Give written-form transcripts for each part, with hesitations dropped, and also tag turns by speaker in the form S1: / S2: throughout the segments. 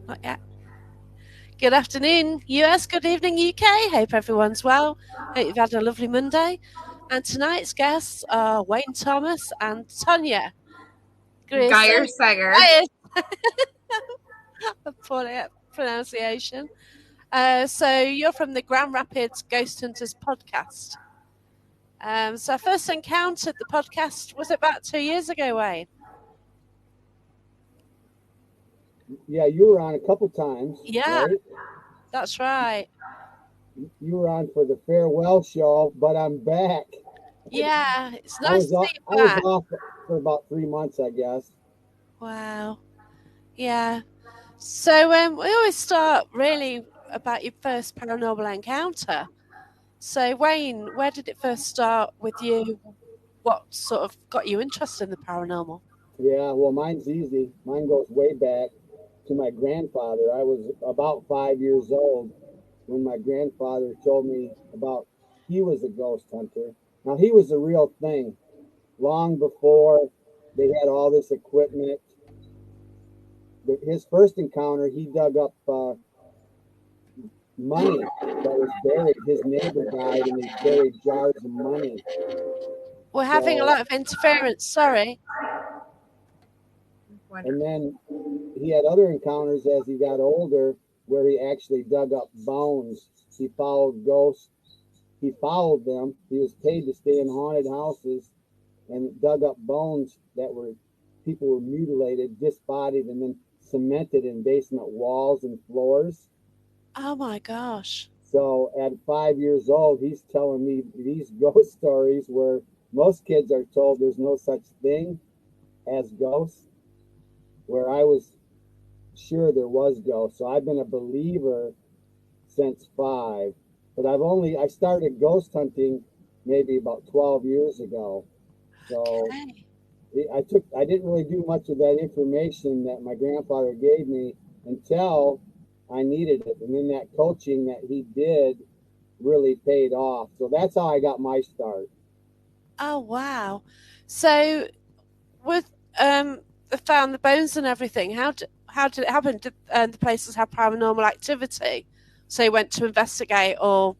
S1: Not yet. Good afternoon, US. Good evening, UK. Hope everyone's well. Hope you've had a lovely Monday. And tonight's guests are Wayne Thomas and Tonya
S2: Geyer
S1: Grierson.
S2: Sager.
S1: Poor pronunciation. So you're from the Grand Rapids Ghost Hunters podcast. So I first encountered the podcast was about 2 years ago, Wayne.
S3: Yeah, you were on a couple times,
S1: Yeah,
S3: right?
S1: that's right.
S3: You were on for the farewell show, but I'm back.
S1: Yeah, it's
S3: I
S1: nice
S3: was
S1: to see
S3: off,
S1: you
S3: I was
S1: back.
S3: off for about 3 months, I guess.
S1: Wow. Yeah. So we always start really about your first paranormal encounter. So Wayne, where did it first start with you? What sort of got you interested in the paranormal?
S3: Yeah, well, mine's easy. Mine goes way back to my grandfather. I was about 5 years old when my grandfather told me about he was a ghost hunter. Now, he was a real thing. Long before they had all this equipment, his first encounter, he dug up money that was buried. His neighbor died, and he buried jars of money.
S1: We're having a
S3: So,
S1: lot of interference. Sorry.
S3: and
S2: Wonderful.
S3: then he had other encounters as he got older, where he actually dug up bones. He followed ghosts. He followed them. He was paid to stay in haunted houses and dug up bones that were people were mutilated, disbodied, and then cemented in basement walls and floors.
S1: Oh my gosh.
S3: So at 5 years old, he's telling me these ghost stories where most kids are told there's no such thing as ghosts, where I was sure there was ghosts. So I've been a believer since 5, but I started ghost hunting maybe about 12 years ago. So
S1: Okay.
S3: I didn't really do much of that information that my grandfather gave me until I needed it. And then that coaching that he did really paid off. So that's how I got my start.
S1: Oh wow. So with they found the bones and everything, how did it happen? Did the places have paranormal activity? So you went to investigate, or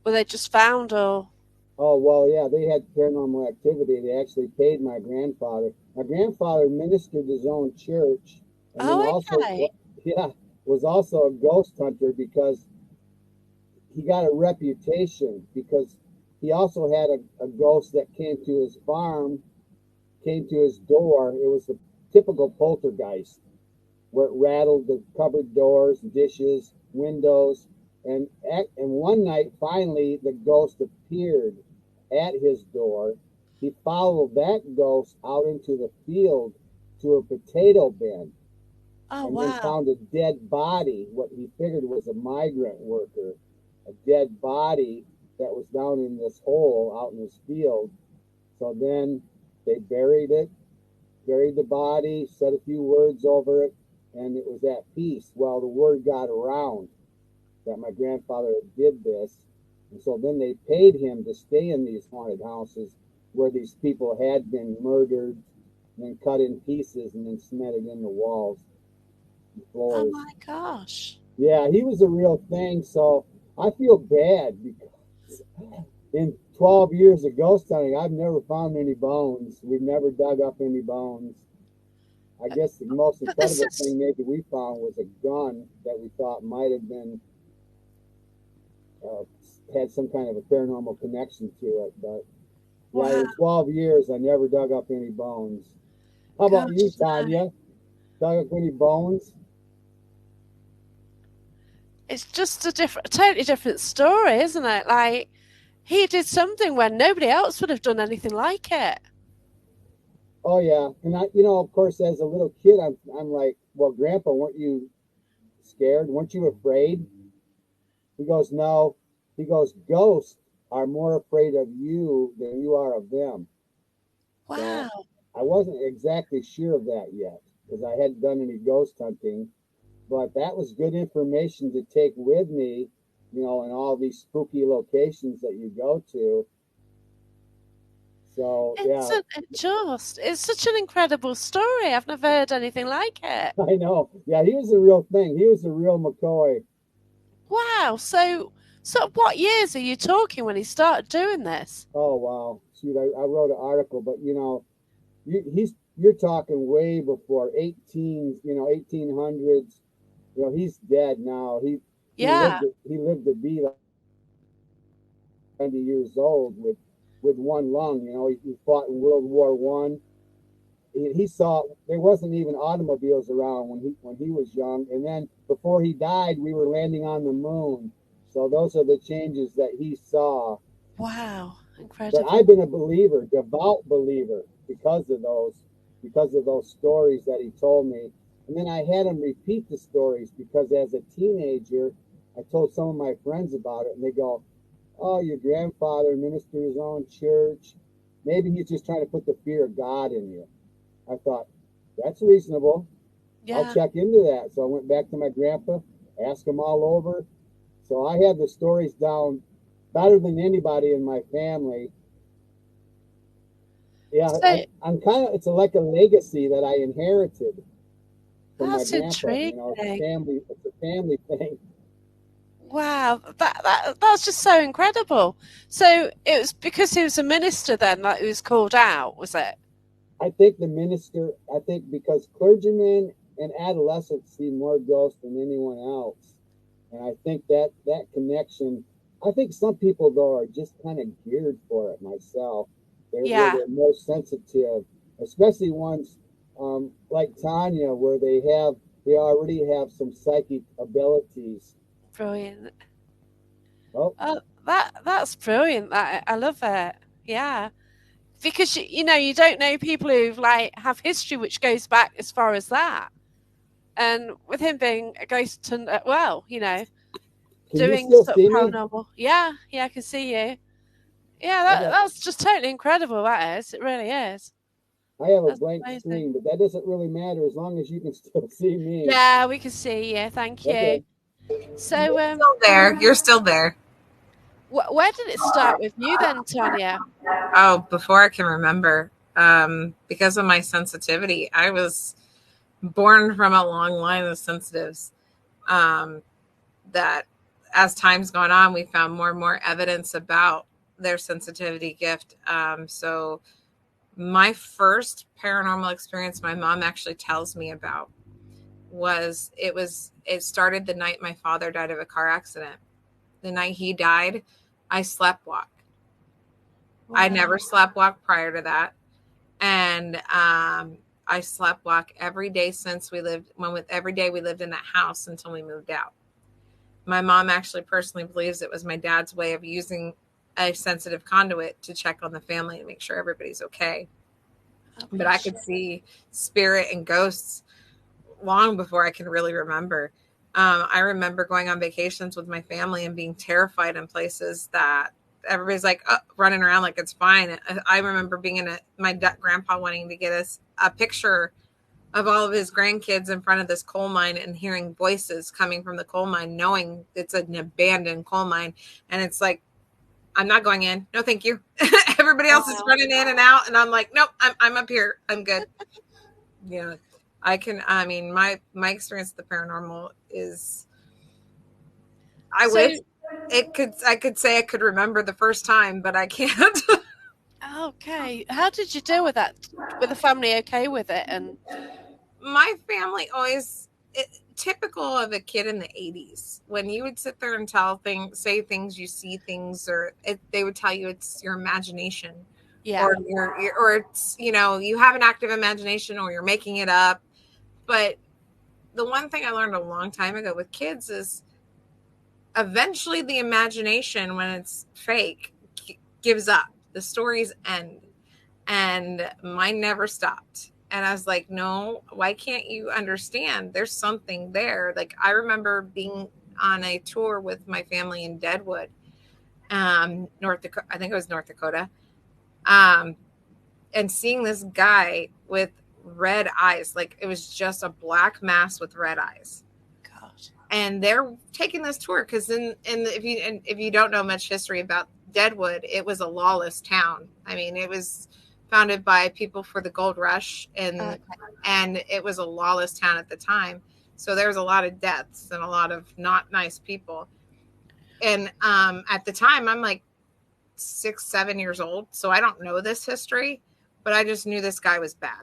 S1: were they just found, or?
S3: Oh, well, yeah, they had paranormal activity. They actually paid my grandfather. My grandfather ministered his own church, and then
S1: Oh,
S3: also,
S1: okay.
S3: yeah, was also a ghost hunter because he got a reputation because he also had a ghost that came to his farm, came to his door. It was a typical poltergeist where it rattled the cupboard doors, dishes, windows. And one night, finally, the ghost appeared at his door. He followed that ghost out into the field to a potato bin
S1: Oh,
S3: and then
S1: wow.
S3: found a dead body, what he figured was a migrant worker, a dead body that was down in this hole out in this field. So then they buried the body, said a few words over it, and it was at peace. Well, the word got around that my grandfather did this, and so then they paid him to stay in these haunted houses where these people had been murdered, and then cut in pieces, and then cemented in the walls and
S1: Oh
S3: floors.
S1: my gosh.
S3: Yeah, he was a real thing. So I feel bad because in 12 years of ghost hunting, I've never found any bones. We've never dug up any bones. I
S1: Uh,
S3: guess the most
S1: But this
S3: incredible
S1: is
S3: thing maybe we found was a gun that we thought might have been uh, had some kind of a paranormal connection to it. But yeah,
S1: wow,
S3: in 12 years, I never dug up any bones. How about you,
S1: gosh, no.
S3: Tanya? Dug up any bones?
S1: It's just a totally different story, isn't it? Like he did something when nobody else would have done anything like it.
S3: Oh yeah, and of course, as a little kid, I'm like, well, Grandpa, weren't you scared? Weren't you afraid? He goes, no. He goes, ghosts are more afraid of you than you are of them. So
S1: Wow.
S3: I wasn't exactly sure of that yet because I hadn't done any ghost hunting, but that was good information to take with me, in all these spooky locations that you go to. So yeah,
S1: It's such an incredible story. I've never heard anything like it.
S3: I know. Yeah, he was the real thing. He was the real McCoy.
S1: Wow. So what years are you talking when he started doing this?
S3: Oh wow, shoot! I wrote an article, but you're talking way before 1800s. He's dead now.
S1: Yeah.
S3: He lived to be like 90 years old with one lung. He fought in World War I. He saw there wasn't even automobiles around when he was young, and then before he died, we were landing on the moon. So those are the changes that he saw.
S1: Wow.
S3: But
S1: Incredible.
S3: I've been a believer, devout believer, because of those stories that he told me. And then I had him repeat the stories because as a teenager, I told some of my friends about it, and they go, "Oh, your grandfather ministered his own church. Maybe he's just trying to put the fear of God in you." I thought, that's reasonable. I'll
S1: Yeah.
S3: check into that. So I went back to my grandpa, asked him all over. So I have the stories down better than anybody in my family. Yeah,
S1: So
S3: I'm kind of, it's like a legacy that I inherited from my
S1: that's
S3: grandpa.
S1: intriguing.
S3: It's a family thing.
S1: Wow, that's just so incredible. So it was because he was a minister then that he was called out, was it?
S3: I think because clergymen and adolescents see more ghosts than anyone else. And I think that connection, I think some people though are just kind of geared for it myself.
S1: Yeah,
S3: They're more sensitive, especially ones like Tanya, where they already have some psychic abilities.
S1: brilliant.
S3: Oh,
S1: Oh, that's brilliant. I love it. Yeah, because you don't know people who've like have history which goes back as far as that. And with him being a ghost hunter, well,
S3: can you
S1: doing
S3: still
S1: stuff
S3: see me?
S1: paranormal. Yeah, yeah, I can see you. Yeah,
S3: I got
S1: that's just totally incredible. That is. It really is.
S3: I have a
S1: That's
S3: blank
S1: amazing.
S3: screen, but that doesn't really matter as long as you can still see me.
S1: Yeah, we can see you. Thank you.
S3: Okay.
S1: So,
S2: Still there. You're still there.
S1: where did it start with you then, Tanya?
S2: Oh, before I can remember, because of my sensitivity, I was born from a long line of sensitives. Um, that as time's gone on, we found more and more evidence about their sensitivity gift. So my first paranormal experience my mom actually tells me about it started the night my father died of a car accident. The night he died, I slept walk. I
S1: Wow.
S2: never slept walk prior to that. And I slept walk every day since every day we lived in that house until we moved out. My mom actually personally believes it was my dad's way of using a sensitive conduit to check on the family and make sure everybody's okay.
S1: Oh,
S2: But I
S1: bless
S2: could
S1: you.
S2: see spirit and ghosts long before I can really remember. I remember going on vacations with my family and being terrified in places that everybody's like running around like it's fine. I remember being my grandpa wanting to get us a picture of all of his grandkids in front of this coal mine and hearing voices coming from the coal mine, knowing it's an abandoned coal mine. And it's like, I'm not going in. No, thank you. Everybody else is
S1: Wow.
S2: running in and out. And I'm like, nope, I'm up here. I'm good. Yeah. I mean, my experience with the paranormal is, I
S1: So,
S2: wish I could say I could remember the first time, but I can't.
S1: okay, how did you deal with that? Were the family okay with it? And
S2: My family always, typical of a kid in the 80s, when you would sit there and say things, you see things, or they would tell you it's your imagination,
S1: yeah,
S2: or or it's, you have an active imagination, or you're making it up. But the one thing I learned a long time ago with kids is eventually the imagination, when it's fake, gives up. The stories end. And mine never stopped. And I was like, no, why can't you understand? There's something there. Like, I remember being on a tour with my family in Deadwood, North Dakota. I think it was North Dakota. And seeing this guy with red eyes, like it was just a black mass with red eyes.
S1: God.
S2: And they're taking this tour because if you don't know much history about Deadwood, it was a lawless town. I mean, it was founded by people for the gold rush,
S1: Okay.
S2: and it was a lawless town at the time. So there was a lot of deaths and a lot of not nice people. And at the time, I'm like 6, 7 years old, so I don't know this history, but I just knew this guy was bad.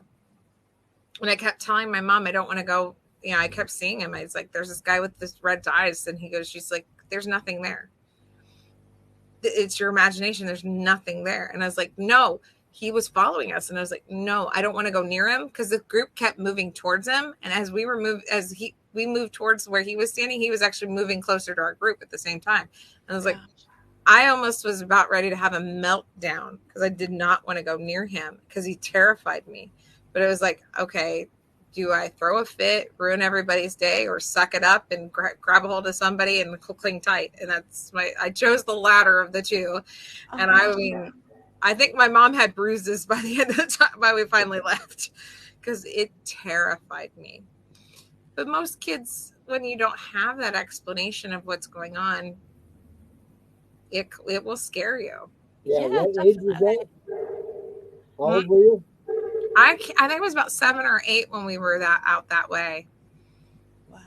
S2: And I kept telling my mom, I don't want to go. You know, I kept seeing him. I was like, there's this guy with this red eyes. And she's like, there's nothing there. It's your imagination. There's nothing there. And I was like, no, he was following us. And I was like, no, I don't want to go near him, because the group kept moving towards him. And as we moved towards where he was standing, he was actually moving closer to our group at the same time. And I was like, I almost was about ready to have a meltdown, because I did not want to go near him, because he terrified me. But it was like, okay, do I throw a fit, ruin everybody's day, or suck it up and grab a hold of somebody and cling tight? And I chose the latter of the two. And I mean, I think my mom had bruises by the end of the time, by we finally left, because it terrified me. But most kids, when you don't have that explanation of what's going on, it will scare you.
S3: Yeah, what age was that? How old were you?
S2: I think it was about 7 or 8 when we were out that way.
S1: Wow.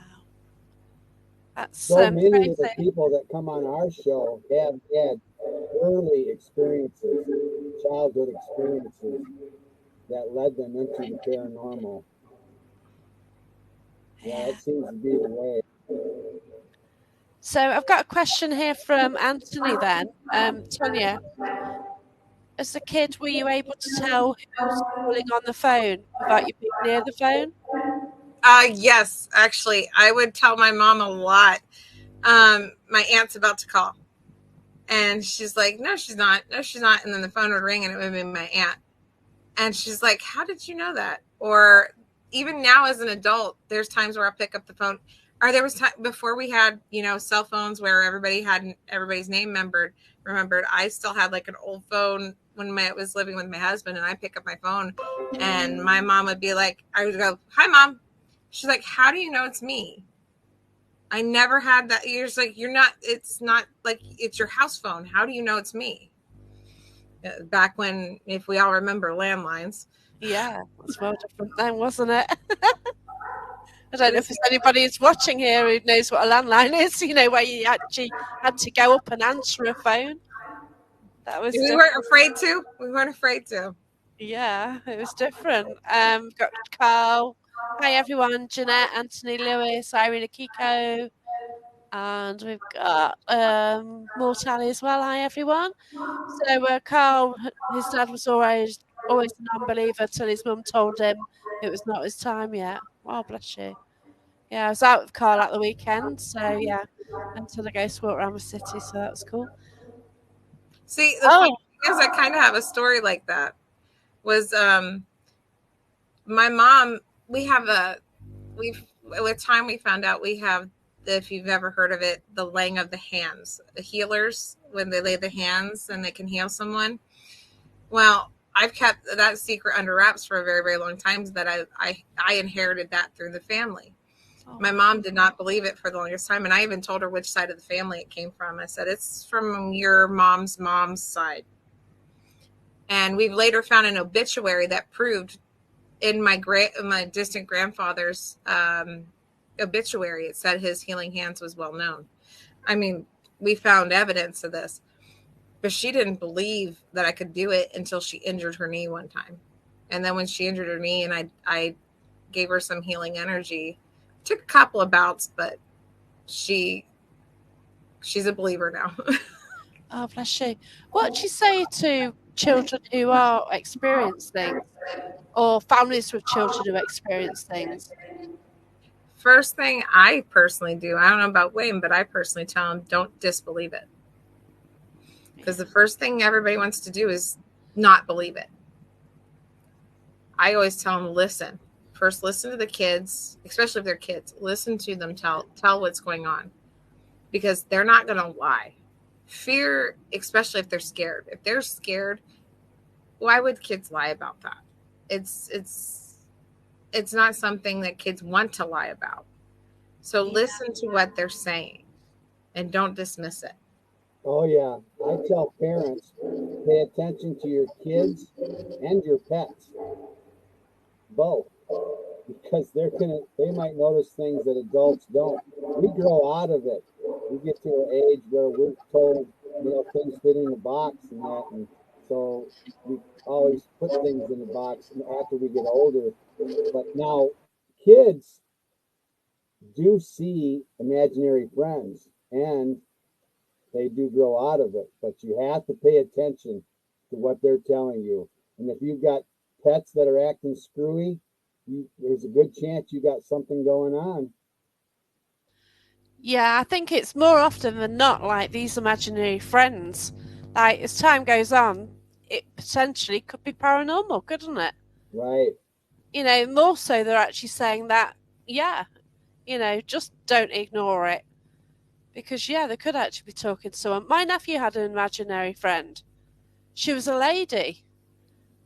S1: That's
S3: so many
S1: crazy.
S3: of the people that come on our show have had early experiences, childhood experiences that led them into the paranormal. Yeah, it seems to be the way.
S1: So I've got a question here from Anthony then. Tonya, as a kid, were you able to tell who's calling on the phone without you being near the phone?
S2: Yes, actually, I would tell my mom a lot. My aunt's about to call. And she's like, no, she's not. No, she's not. And then the phone would ring and it would be my aunt. And she's like, how did you know that? Or even now as an adult, there's times where I pick up the phone. Or there was time before we had, cell phones where everybody had everybody's name remembered. I still had like an old phone when I was living with my husband, and I pick up my phone and my mom would be like, I would go, hi, Mom. She's like, how do you know it's me? I never had that. You're just like, it's not like it's your house phone. How do you know it's me? Back when, if we all remember landlines.
S1: Yeah, it's well different then, wasn't it? I don't know if there's anybody who's watching here who knows what a landline is, where you actually had to go up and answer a phone. That was
S2: We weren't afraid to. We weren't afraid to.
S1: Yeah, it was different. Got Carl. Hi everyone, Jeanette, Anthony Lewis, Irene Akiko, and we've got Mortali as well. Hi everyone. So Carl, his dad was always a non-believer till his mum told him it was not his time yet. Oh, bless you. Yeah, I was out with Carl at the weekend, so yeah, until the ghost walked around the city, so that was cool.
S2: See, the funny thing is, I kind of have a story like that. Was my mom? With time we found out we have, if you've ever heard of it, the laying of the hands, the healers, when they lay the hands and they can heal someone. Well, I've kept that secret under wraps for a very, very long time, that I inherited that through the family. Oh. My mom did not believe it for the longest time, and I even told her which side of the family it came from. I said, it's from your mom's side. And we've later found an obituary that proved, in my distant grandfather's obituary, it said his healing hands was well known. I mean, we found evidence of this. But she didn't believe that I could do it until she injured her knee one time. And then when she injured her knee and I gave her some healing energy, it took a couple of bouts, but she's a believer now.
S1: Oh, bless you. What do you say to children who are experience things, or families with children who experience things?
S2: First thing I personally do, I don't know about Wayne, but I personally tell them, don't disbelieve it. Because the first thing everybody wants to do is not believe it. I always tell them, listen. First, listen to the kids, especially if they're kids. Listen to them tell what's going on. Because they're not going to lie. Fear, especially if they're scared. If they're scared, why would kids lie about that? It's not something that kids want to lie about. So listen to what they're saying and don't dismiss it.
S3: Oh yeah, I tell parents pay attention to your kids and your pets both because they might notice things that adults don't. We grow out of it. We get to an age where we're told, things fit in a box and that, and so we always put things in the box after we get older. But now kids do see imaginary friends and they do grow out of it, but you have to pay attention to what they're telling you. And if you've got pets that are acting screwy, there's a good chance you got something going on.
S1: Yeah, I think it's more often than not like these imaginary friends. Like as time goes on, it potentially could be paranormal, couldn't it?
S3: Right.
S1: More so they're actually saying that, yeah, just don't ignore it. Because, yeah, they could actually be talking to someone. My nephew had an imaginary friend. She was a lady,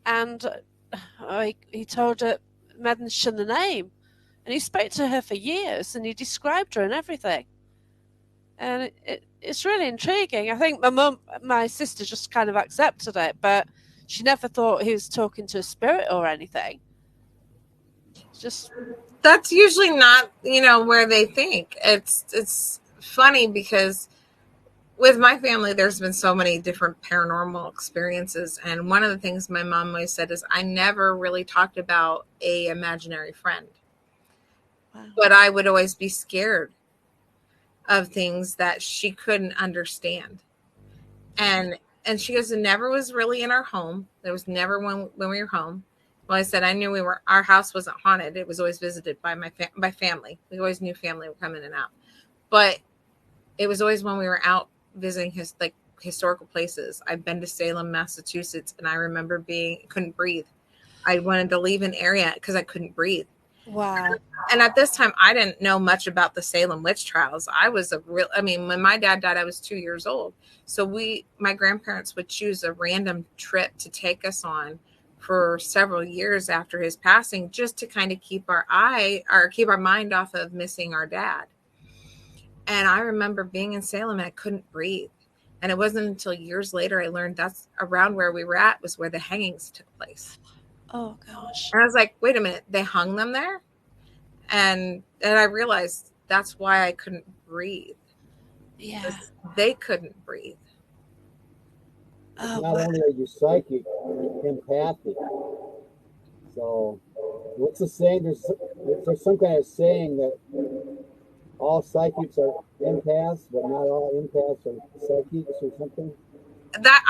S1: and he told her, mention the name, and he spoke to her for years, and he described her and everything. And it's really intriguing. I think my sister just kind of accepted it, but she never thought he was talking to a spirit or anything. It's just
S2: That's usually not, where they think. It's funny because with my family, there's been so many different paranormal experiences, and one of the things my mom always said is I never really talked about a imaginary friend,
S1: wow.
S2: but I would always be scared of things that she couldn't understand. And she goes, it never was really in our home. There was never when we were home. Well, I said I knew our house wasn't haunted. It was always visited by by family. We always knew family would come in and out, but it was always when we were out visiting historical places. I've been to Salem, Massachusetts, and I remember couldn't breathe. I wanted to leave an area because I couldn't breathe.
S1: Wow.
S2: And at this time, I didn't know much about the Salem witch trials. I mean, when my dad died, I was 2 years old. So my grandparents would choose a random trip to take us on for several years after his passing, just to kind of keep keep our mind off of missing our dad. And I remember being in Salem and I couldn't breathe. And it wasn't until years later I learned that's around where we were at was where the hangings took place.
S1: Oh gosh.
S2: And I was like, wait a minute, they hung them there? And I realized that's why I couldn't breathe.
S1: Yeah.
S2: They couldn't breathe.
S1: Oh
S3: Not
S1: wow.
S3: only are you psychic, you're empathic. So, what's the saying? There's some kind of saying that all psychics are empaths, but not all empaths are psychics or something.
S2: That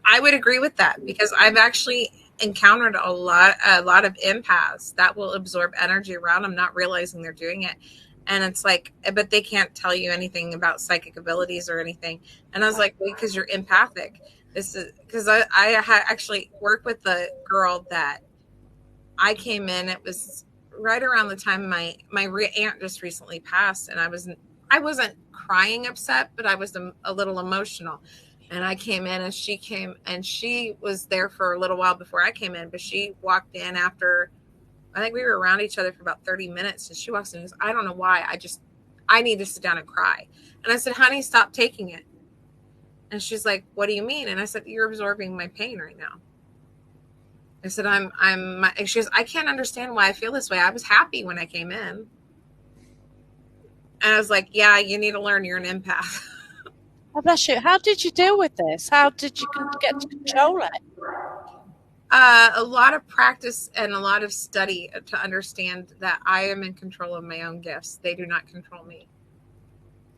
S2: I would agree with that because I've actually encountered a lot of empaths that will absorb energy around them, not realizing they're doing it. And it's like, but they can't tell you anything about psychic abilities or anything. And I was like, wait, because you're empathic. This is because actually worked with a girl that I came in. It was right around the time my aunt just recently passed, and I wasn't crying upset, but I was a little emotional. And I came in, and she was there for a little while before I came in, but she walked in after I think we were around each other for about 30 minutes, and she walks in and goes, I don't know why, I need to sit down and cry. And I said, honey, stop taking it. And she's like, what do you mean? And I said, you're absorbing my pain right now. I said, and she goes, I can't understand why I feel this way. I was happy when I came in. And I was like, yeah, you need to learn you're an empath.
S1: Oh, bless you. How did you deal with this? How did you get to control it?
S2: A lot of practice and a lot of study to understand that I am in control of my own gifts. They do not control me.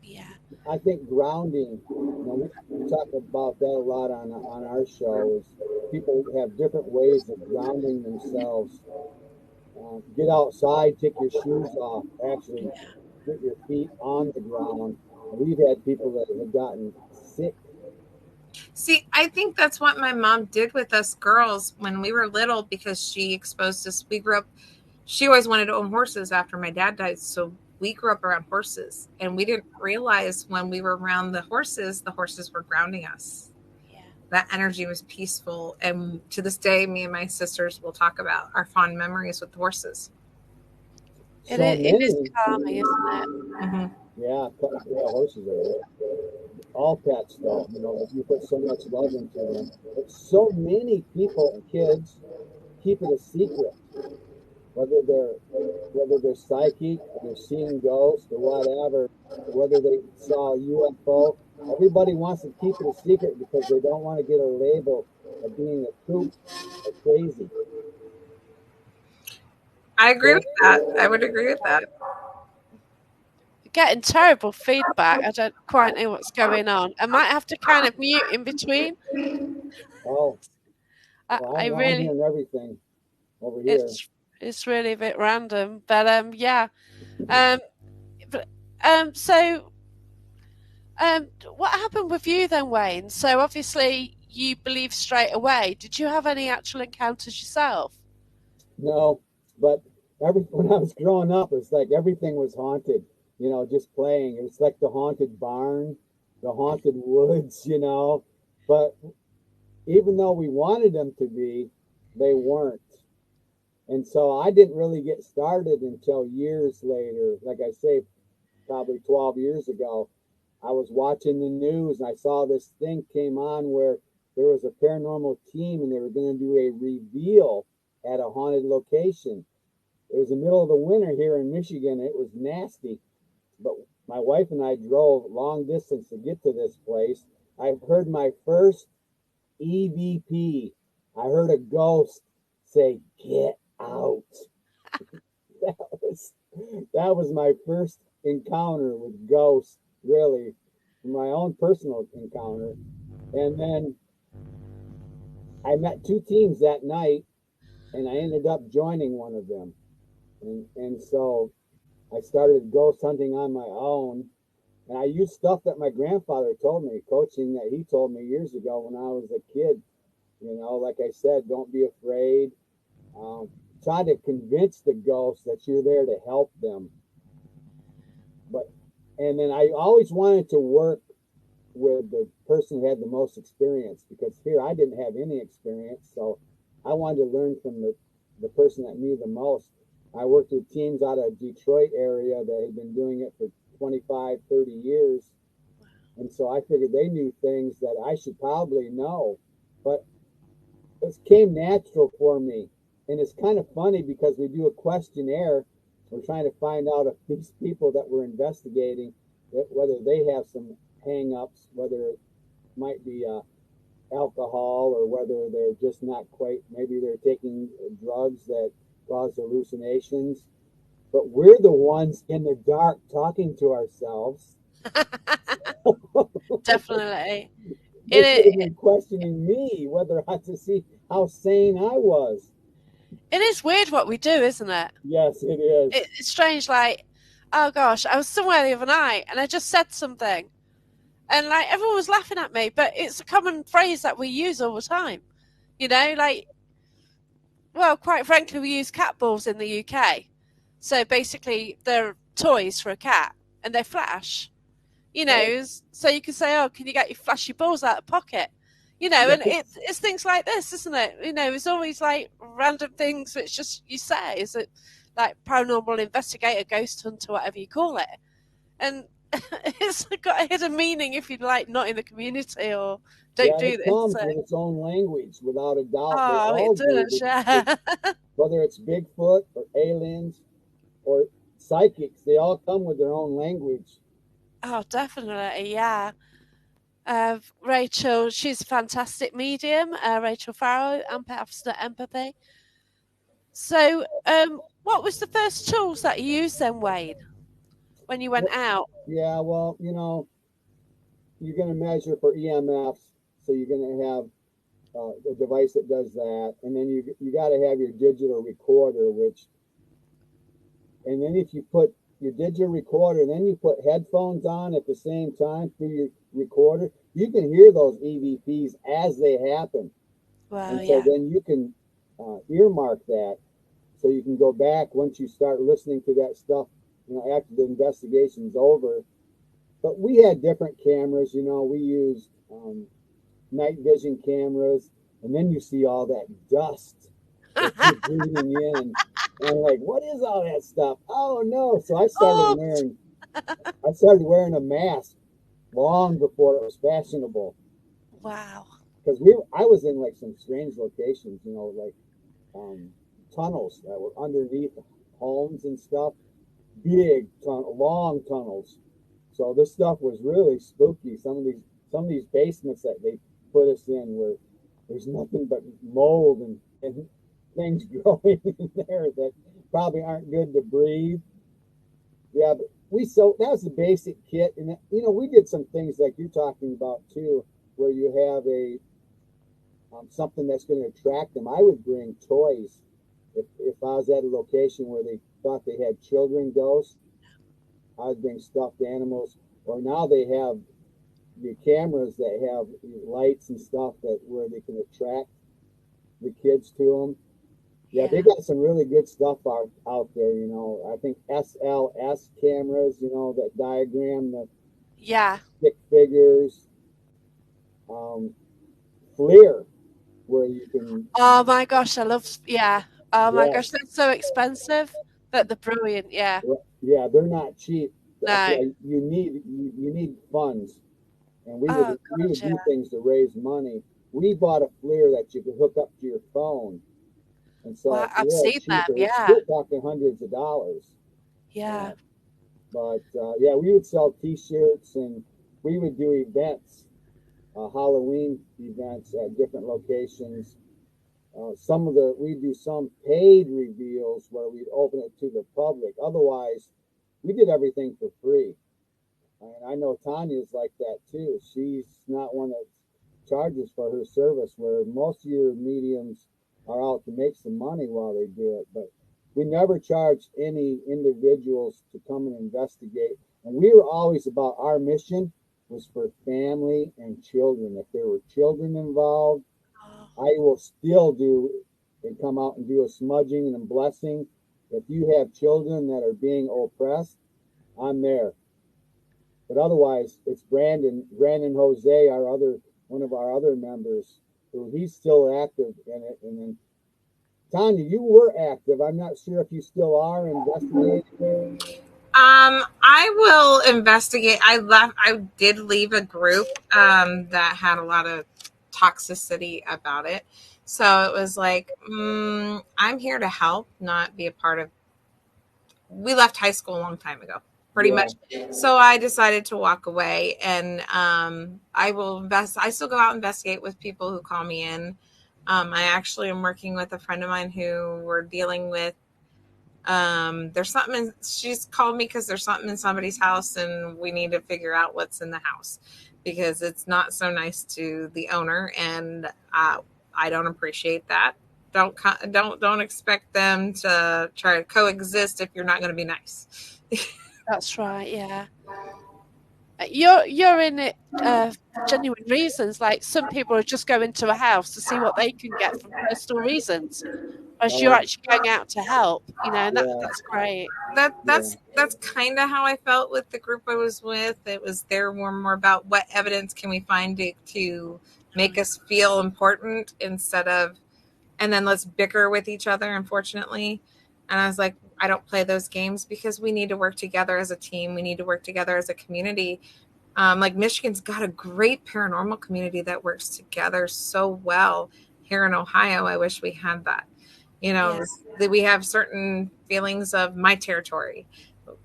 S1: Yeah.
S3: I think grounding. We talk about that a lot on our shows. People have different ways of grounding themselves. Get outside, take your shoes off, actually get your feet on the ground. We've had people that have gotten sick.
S2: See, I think that's what my mom did with us girls when we were little because she exposed us. We grew up, she always wanted to own horses after my dad died. So we grew up around horses, and we didn't realize when we were around the horses were grounding us.
S1: Yeah.
S2: That energy was peaceful. And to this day, me and my sisters will talk about our fond memories with the horses.
S3: So
S1: It is
S3: many,
S1: calming, isn't it?
S2: Mm-hmm.
S3: yeah, horses are. all pets, though, you put so much love into them. But so many people, kids, keep it a secret, whether they're whether they're psychic, or they're seeing ghosts, or whatever, whether they saw a UFO. Everybody wants to keep it a secret because they don't want to get a label of being a kook or crazy.
S2: I agree with
S3: So,
S2: that. I would agree with that.
S1: Getting terrible feedback. I don't quite know what's going on. I might have to kind of mute in between.
S3: oh,
S1: I,
S3: well,
S1: I
S3: I'm
S1: really,
S3: hearing everything over here.
S1: it's really a bit random, but yeah. Um, but so what happened with you then, Wayne? So obviously you believe straight away. Did you have any actual encounters yourself?
S3: No, but when I was growing up, it's like everything was haunted. Just playing. It was like the haunted barn, the haunted woods. But even though we wanted them to be, they weren't. And so I didn't really get started until years later. Like I say, probably 12 years ago, I was watching the news and I saw this thing came on where there was a paranormal team and they were going to do a reveal at a haunted location. It was the middle of the winter here in Michigan. It was nasty, but my wife and I drove long distance to get to this place. I heard my first EVP. I heard a ghost say, "Get out." That was that was my first encounter with ghosts, really, my own personal encounter. And then I met two teams that night, and I ended up joining one of them. And so I started ghost hunting on my own. And I used stuff that my grandfather told me, coaching that he told me years ago when I was a kid. Like I said, don't be afraid. Um, Try to convince the ghosts that you're there to help them. But and then I always wanted to work with the person who had the most experience because here I didn't have any experience, so I wanted to learn from the person that knew the most. I worked with teams out of Detroit area that had been doing it for 25, 30 years, and so I figured they knew things that I should probably know. But it came natural for me. And it's kind of funny because we do a questionnaire. We're trying to find out if these people that we're investigating, whether they have some hang-ups, whether it might be alcohol or whether they're just not quite, maybe they're taking drugs that cause hallucinations. But we're the ones in the dark talking to ourselves.
S1: Definitely.
S3: They could have
S1: It,
S3: been questioning me whether to see how sane I was.
S1: it is weird what we do, isn't it?
S3: Yes, it is.
S1: It's strange. Like, oh gosh, I was somewhere the other night and I just said something, and like everyone was laughing at me, but it's a common phrase that we use all the time. Like, well, quite frankly, we use cat balls in the UK. So basically, they're toys for a cat, and they flash.
S3: Right.
S1: So you can say, "Oh, can you get your flashy balls out of the pocket?" And
S3: Yes.
S1: it's things like this, isn't it? It's always like random things which just you say, is it like paranormal investigator, ghost hunter, whatever you call it, and it's got a hidden meaning if you're like not in the community or don't
S3: Yeah,
S1: do
S3: it
S1: this.
S3: comes
S1: So,
S3: with its own language, without a doubt. They
S1: oh,
S3: all
S1: it
S3: do.
S1: does, yeah.
S3: Whether it's Bigfoot or aliens or psychics, they all come with their own language.
S1: Oh, definitely, yeah. Rachel, she's a fantastic medium. Rachel Farrow, Ambassador Empathy. So, what was the first tools that you used then, Wayne, when you went out?
S3: Yeah, well, you're going to measure for EMFs, so you're going to have a device that does that, and then you got to have your digital recorder, and then if you put your digital recorder and then you put headphones on at the same time through your recorder, you can hear those EVPs as they happen.
S1: Well,
S3: And so
S1: yeah.
S3: then you can earmark that so you can go back once you start listening to that stuff, after the investigation's over. But we had different cameras, we used night vision cameras, and then you see all that dust that you're breathing in. And like, what is all that stuff? Oh no. So
S1: Oh,
S3: I started wearing a mask long before it was fashionable.
S1: Wow.
S3: Because I was in like some strange locations, you know, like tunnels that were underneath homes and stuff, long tunnels. So this stuff was really spooky. Some of these basements that they put us in where there's nothing but mold and things growing in there that probably aren't good to breathe. Yeah, but that was the basic kit, and you know we did some things like you're talking about too, where you have a something that's going to attract them. I would bring toys if I was at a location where they thought they had children ghosts. I would bring stuffed animals, or now they have the cameras that have lights and stuff that where they can attract the kids to them. Yeah, they
S1: Yeah.
S3: got some really good stuff out there. You know, I think SLS cameras. You know, that diagram, the
S1: Yeah.
S3: stick figures, um, FLIR, where you can.
S1: Oh my gosh, I love, yeah. Oh my
S3: Yeah,
S1: gosh, they're so expensive, but they're brilliant. Yeah.
S3: yeah, they're not cheap. That's
S1: No.
S3: why you need funds, and we would
S1: Oh
S3: we
S1: gosh,
S3: would
S1: yeah.
S3: do things to raise money. We bought a FLIR that you could hook up to your phone, and so
S1: Wow,
S3: it's
S1: I've
S3: real
S1: seen
S3: cheap,
S1: them.
S3: and
S1: Yeah.
S3: we're talking hundreds of dollars.
S1: Yeah.
S3: Uh, but yeah, we would sell T-shirts, and we would do events, Halloween events at different locations. We do some paid reveals where we'd open it to the public. Otherwise, we did everything for free. And I know Tanya's like that too. She's not one that charges for her service, where most of your mediums are out to make some money while they do it. But we never charge any individuals to come and investigate. And we were always about our mission was for family and children. If there were children involved,
S1: Oh,
S3: I will still do and come out and do a smudging and a blessing. If you have children that are being oppressed, I'm there. But otherwise, it's Brandon Jose, our other one of our other members, who he's still active in it. And then Tanya, you were active. I'm not sure if you still are investigating.
S2: I will investigate. I did leave a group that had a lot of toxicity about it. So it was like, I'm here to help, not be a part of. We left high school a long time ago, pretty
S3: Yeah,
S2: much. So I decided to walk away, and I will invest. I still go out and investigate with people who call me in. I actually am working with a friend of mine who we're dealing with. There's something she's called me because there's something in somebody's house and we need to figure out what's in the house because it's not so nice to the owner, and I don't appreciate that. Don't expect them to try to coexist if you're not going to be nice.
S1: that's right. Yeah. You're in it for genuine reasons. Like some people are just going to a house to see what they can get from personal reasons, whereas you're
S3: oh,
S1: actually going out to help. And
S3: yeah,
S1: that's great.
S2: that
S3: yeah,
S2: that's kind of how I felt with the group I was with. It was there more about what evidence can we find to make us feel important instead of, and then let's bicker with each other, unfortunately. And I was like, I don't play those games because we need to work together as a team. We need to work together as a community. Like Michigan's got a great paranormal community that works together so well. Here in Ohio, I wish we had that.
S1: Yeah.
S2: That we have certain feelings of my territory.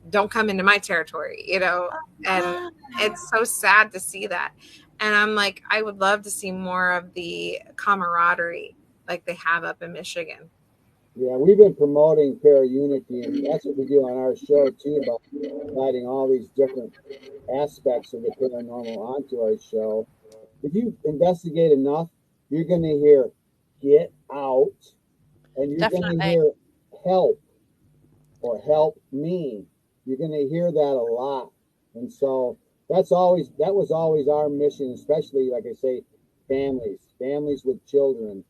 S2: Don't come into my territory, and
S1: Ah,
S2: it's so sad to see that. And I'm like, I would love to see more of the camaraderie like they have up in Michigan.
S3: yeah. We've been promoting para unity, and that's what we do on our show too, about providing all these different aspects of the paranormal onto our show. If you investigate enough, you're going to hear "get out," and you're going to
S1: definitely.
S3: hear "help" or "help me." You're going to hear that a lot, and so that was always our mission, especially like I say, families with children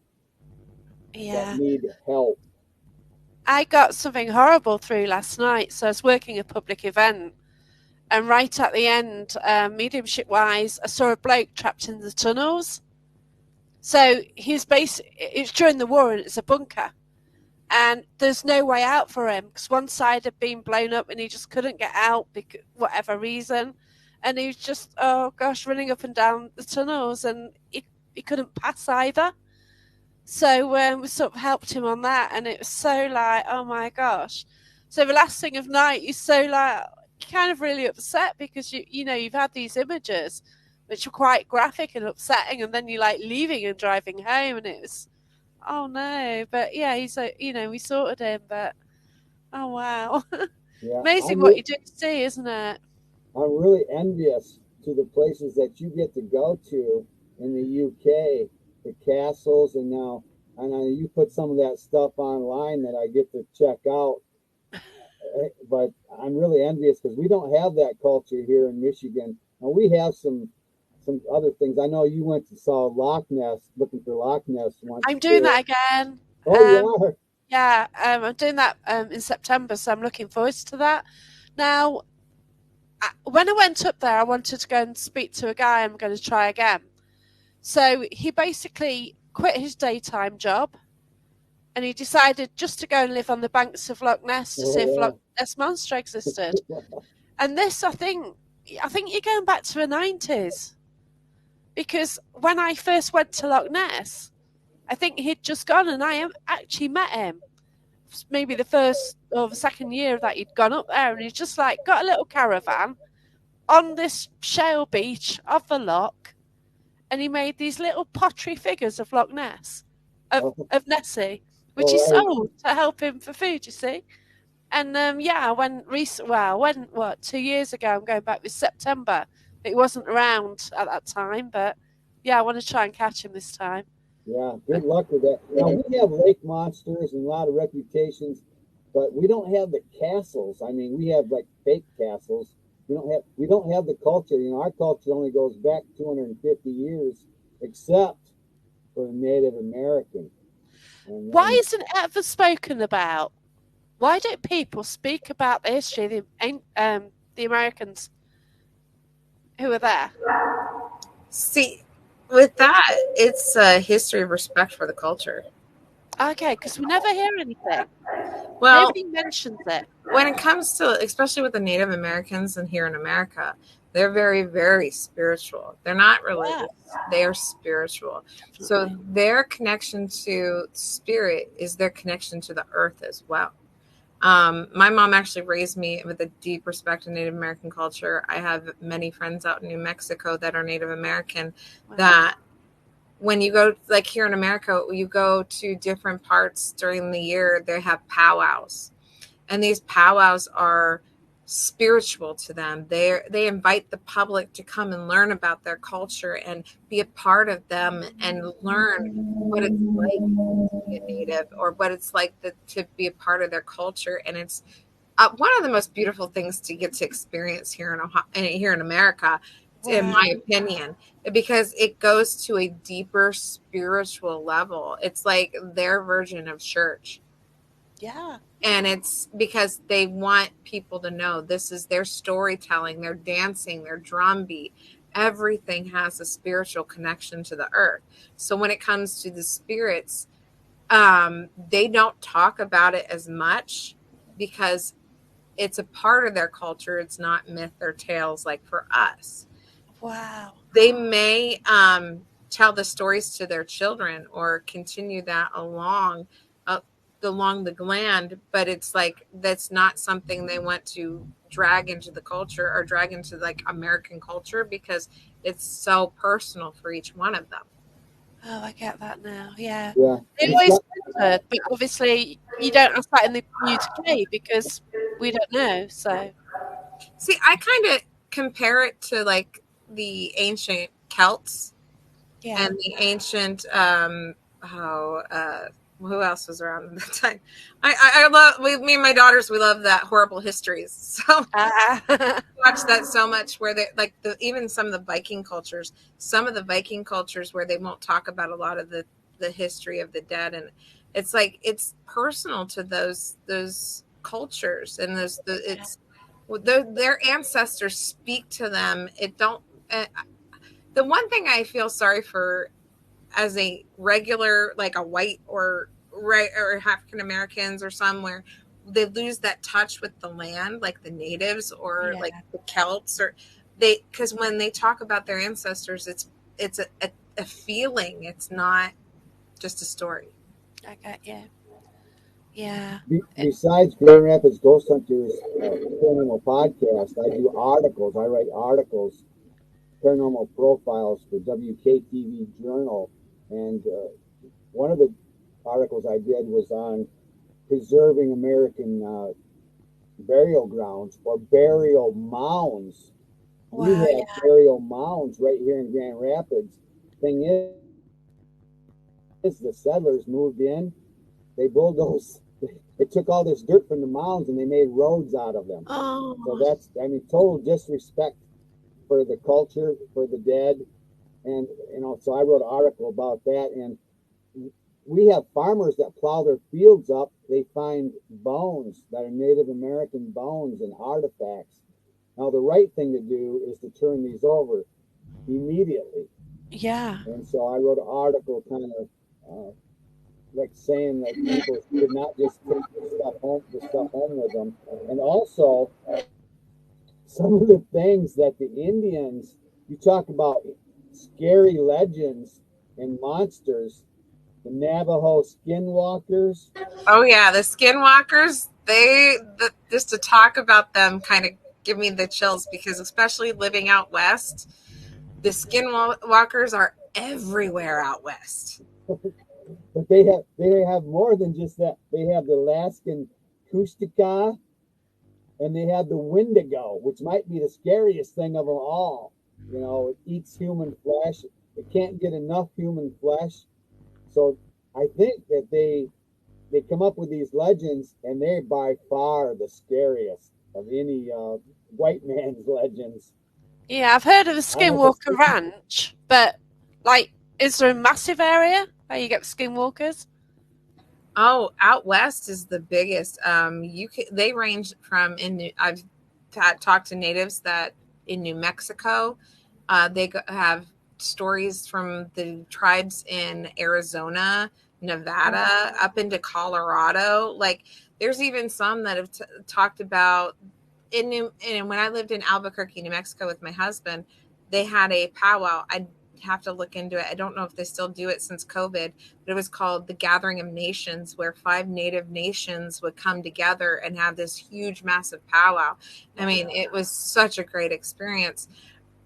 S3: that
S1: Yeah.
S3: need help.
S1: I got something horrible through last night. So I was working a public event, and right at the end, mediumship wise, I saw a bloke trapped in the tunnels. So it's during the war and it's a bunker. And there's no way out for him because one side had been blown up and he just couldn't get out because whatever reason. and he was just, oh gosh, running up and down the tunnels, and he couldn't pass either. So we sort of helped him on that, and it was so like, oh my gosh. So the last thing of night, you're so like kind of really upset because you know you've had these images which were quite graphic and upsetting, and then you're like leaving and driving home, and it was, oh no. But yeah, he's like, you know, we sorted him, but oh wow,
S3: Yeah,
S1: amazing what you do see, isn't it?
S3: I'm really envious to the places that you get to go to in the UK, the castles, and now I know you put some of that stuff online that I get to check out. But I'm really envious because we don't have that culture here in Michigan. And we have some other things. I know you went to saw Loch Ness, looking for Loch Ness once
S1: I'm doing
S3: too.
S1: that again.
S3: Oh, you are?
S1: Yeah, I'm doing that in September, so I'm looking forward to that. Now, when I went up there, I wanted to go and speak to a guy I'm going to try again. So he basically quit his daytime job, and he decided just to go and live on the banks of Loch Ness to see if Loch Ness Monster existed. And this, I think you're going back to the 90s, because when I first went to Loch Ness, I think he'd just gone, and I actually met him. Maybe the first or the second year that he'd gone up there, and he's just like got a little caravan on this shale beach of the loch, and he made these little pottery figures of Loch Ness, of Nessie, which he sold to help him for food, you see. And yeah, I went I went 2 years ago. I'm going back this September. It wasn't around at that time, but yeah, I want to try and catch him this time.
S3: Yeah, good luck with that. Now we have lake monsters and a lot of reputations, but we don't have the castles. I mean, we have like fake castles. We don't have the culture. You know, our culture only goes back 250 years, except for the Native American.
S1: Why isn't it ever spoken about? Why don't people speak about the history of the Americans who were there?
S2: See, with that, it's a history of respect for the culture.
S1: Okay, because we never hear anything.
S2: Well,
S1: nobody mentions it.
S2: When it comes to, especially with the Native Americans and here in America, they're very, very spiritual. They're not religious. Yeah. They are spiritual. Definitely. So their connection to spirit is their connection to the earth as well. My mom actually raised me with a deep respect in Native American culture. I have many friends out in New Mexico that are Native American. Wow. That when you go, like here in America, you go to different parts during the year, they have powwows. And these powwows are spiritual to them. They invite the public to come and learn about their culture and be a part of them and learn what it's like to be a native or what it's like to be a part of their culture. And it's one of the most beautiful things to get to experience here in America, wow. In my opinion, because it goes to a deeper spiritual level. It's like their version of church.
S1: Yeah.
S2: And it's because they want people to know this is their storytelling, their dancing, their drumbeat. Everything has a spiritual connection to the earth. So when it comes to the spirits, they don't talk about it as much because it's a part of their culture. It's not myth or tales like for us.
S1: Wow.
S2: They may tell the stories to their children or continue that along the land, but it's like that's not something they want to drag into the culture or drag into like American culture because it's so personal for each one of them.
S1: Oh, I get that now. Yeah.
S3: Yeah.
S1: They always wondered, but obviously you don't ask that in the UK because we don't know. So,
S2: see, I kind of compare it to like the ancient Celts, yeah. And the ancient who else was around at the time? I love me and my daughters. We love that horrible histories. So watch that so much where they like even some of the Viking cultures. Some of the Viking cultures where they won't talk about a lot of the history of the dead, and it's like it's personal to those cultures and their ancestors speak to them. It don't. The one thing I feel sorry for as a regular, like a white or African Americans or somewhere, they lose that touch with the land, like the natives or like the Celts, or because when they talk about their ancestors, it's a feeling. It's not just a story.
S1: Okay, yeah. Yeah.
S3: Besides Grand Rapids Ghost Hunters Paranormal Podcast, I do articles. I write articles, paranormal profiles for WKTV Journal, and one of the articles I did was on preserving American burial grounds or burial mounds. We
S1: Wow,
S3: have
S1: yeah.
S3: burial mounds right here in Grand Rapids. Thing is, the settlers moved in, they bulldozed, they took all this dirt from the mounds and they made roads out of them. So
S1: Oh,
S3: that's, I mean, total disrespect for the culture, for the dead. And, so I wrote an article about that. And we have farmers that plow their fields up. They find bones that are Native American bones and artifacts. Now, the right thing to do is to turn these over immediately.
S1: yeah.
S3: And so I wrote an article kind of like saying that people should not just take the stuff home with them. And also, some of the things that the Indians, you talk about scary legends and monsters, the Navajo skinwalkers.
S2: Oh yeah, the skinwalkers. Just to talk about them kind of give me the chills, because especially living out west, the skinwalkers are everywhere out west.
S3: But they have more than just that. They have the Alaskan Kustika, and they have the Wendigo, which might be the scariest thing of them all. It eats human flesh. It can't get enough human flesh. So I think that they come up with these legends, and they're by far the scariest of any white man's legends.
S1: Yeah, I've heard of the
S3: I don't know if
S1: Skinwalker Ranch, but like, is there a massive area where you get the skinwalkers?
S2: Oh, out west is the biggest. They range from I've talked to natives that in New Mexico, they have stories from the tribes in Arizona, Nevada, up into Colorado. Like, there's even some that have talked about when I lived in Albuquerque, New Mexico with my husband, they had a powwow. I have to look into it. I don't know if they still do it since COVID, but it was called the Gathering of Nations, where 5 native nations would come together and have this huge, massive powwow. I mean, it was such a great experience.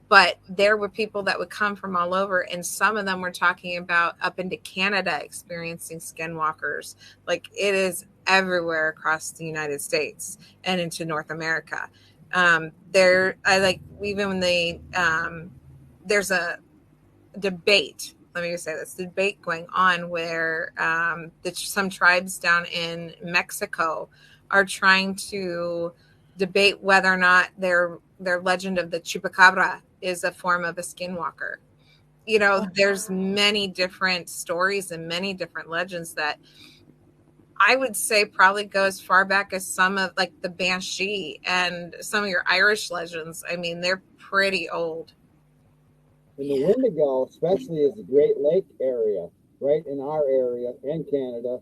S2: But there were people that would come from all over, and some of them were talking about up into Canada experiencing skinwalkers. Like, it is everywhere across the United States and into North America. I like, even when there's a debate. Let me just say this: debate going on where some tribes down in Mexico are trying to debate whether or not their legend of the chupacabra is a form of a skinwalker. There's many different stories and many different legends that I would say probably go as far back as some of, like, the Banshee and some of your Irish legends. I mean, they're pretty old.
S3: And the Wendigo, especially, is the Great Lake area, right in our area in Canada.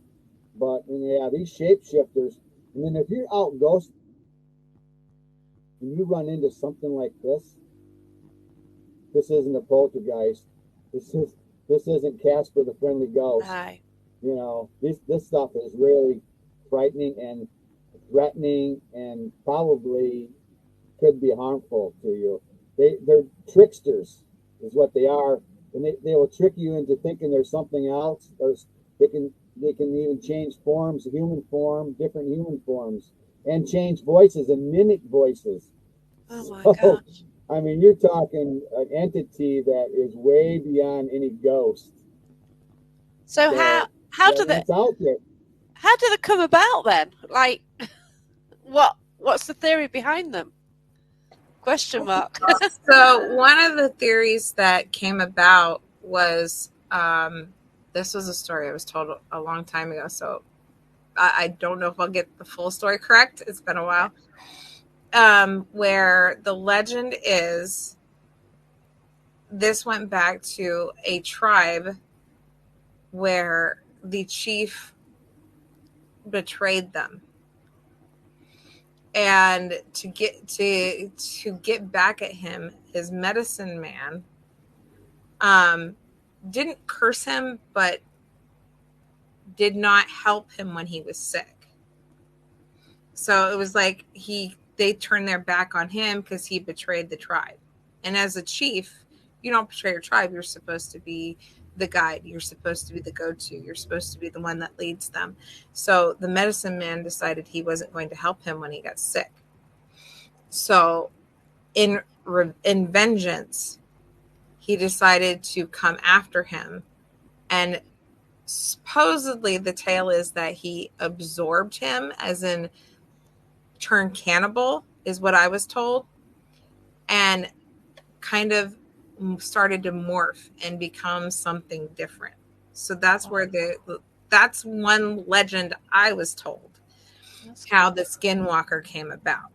S3: But yeah, these shapeshifters. And then if you're out ghosting and you run into something like this isn't a poltergeist. This isn't Casper the Friendly Ghost.
S1: Aye.
S3: This stuff is really frightening and threatening, and probably could be harmful to you. They're tricksters, is what they are, and they will trick you into thinking there's something else. Or they can even change forms, different human forms, and change voices and mimic voices.
S1: Oh my
S3: So,
S1: gosh.
S3: I mean, you're talking an entity that is way beyond any ghost.
S1: So
S3: So
S1: how
S3: yeah,
S1: do they
S3: that's out there.
S1: how do they come about then? Like, what's the theory behind them? Question mark.
S2: So one of the theories that came about was, this was a story I was told a long time ago, so I don't know if I'll get the full story correct. It's been a while. Where the legend is, this went back to a tribe where the chief betrayed them. And to get back at him, his medicine man didn't curse him, but did not help him when he was sick. So it was like they turned their back on him because he betrayed the tribe. And as a chief, you don't betray your tribe. You're supposed to be the guide. You're supposed to be the go-to. You're supposed to be the one that leads them. So the medicine man decided he wasn't going to help him when he got sick. So in vengeance, he decided to come after him. And supposedly the tale is that he absorbed him, as in turn cannibal, is what I was told, and kind of started to morph and become something different. So that's where that's one legend I was told. That's how cool. The skinwalker came about,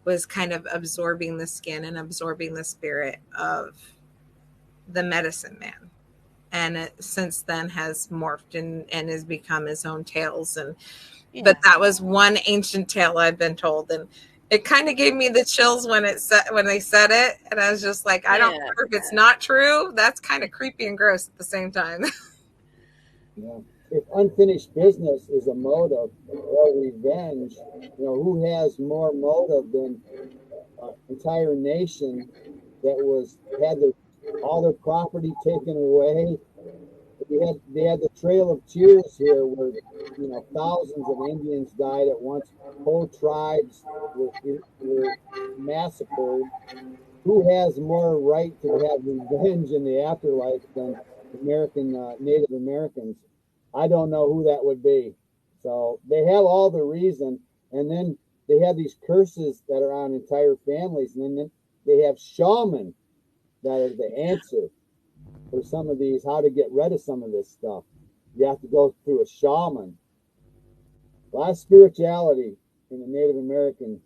S2: was kind of absorbing the skin and absorbing the spirit of the medicine man. And it since then has morphed and has become his own tales. And but that was one ancient tale I've been told, and it kind of gave me the chills when they said it, and I was just like, I don't care if it's not true. That's kind of creepy and gross at the same time.
S3: Yeah. If unfinished business is a motive or revenge, who has more motive than an entire nation that had all their property taken away? They had the Trail of Tears here, where thousands of Indians died at once. Whole tribes were massacred. Who has more right to have revenge in the afterlife than Native Americans? I don't know who that would be. So they have all the reason, and then they have these curses that are on entire families, and then they have shaman that are the answer for some of these, how to get rid of some of this stuff. You have to go through a shaman. A lot of spirituality in the Native American.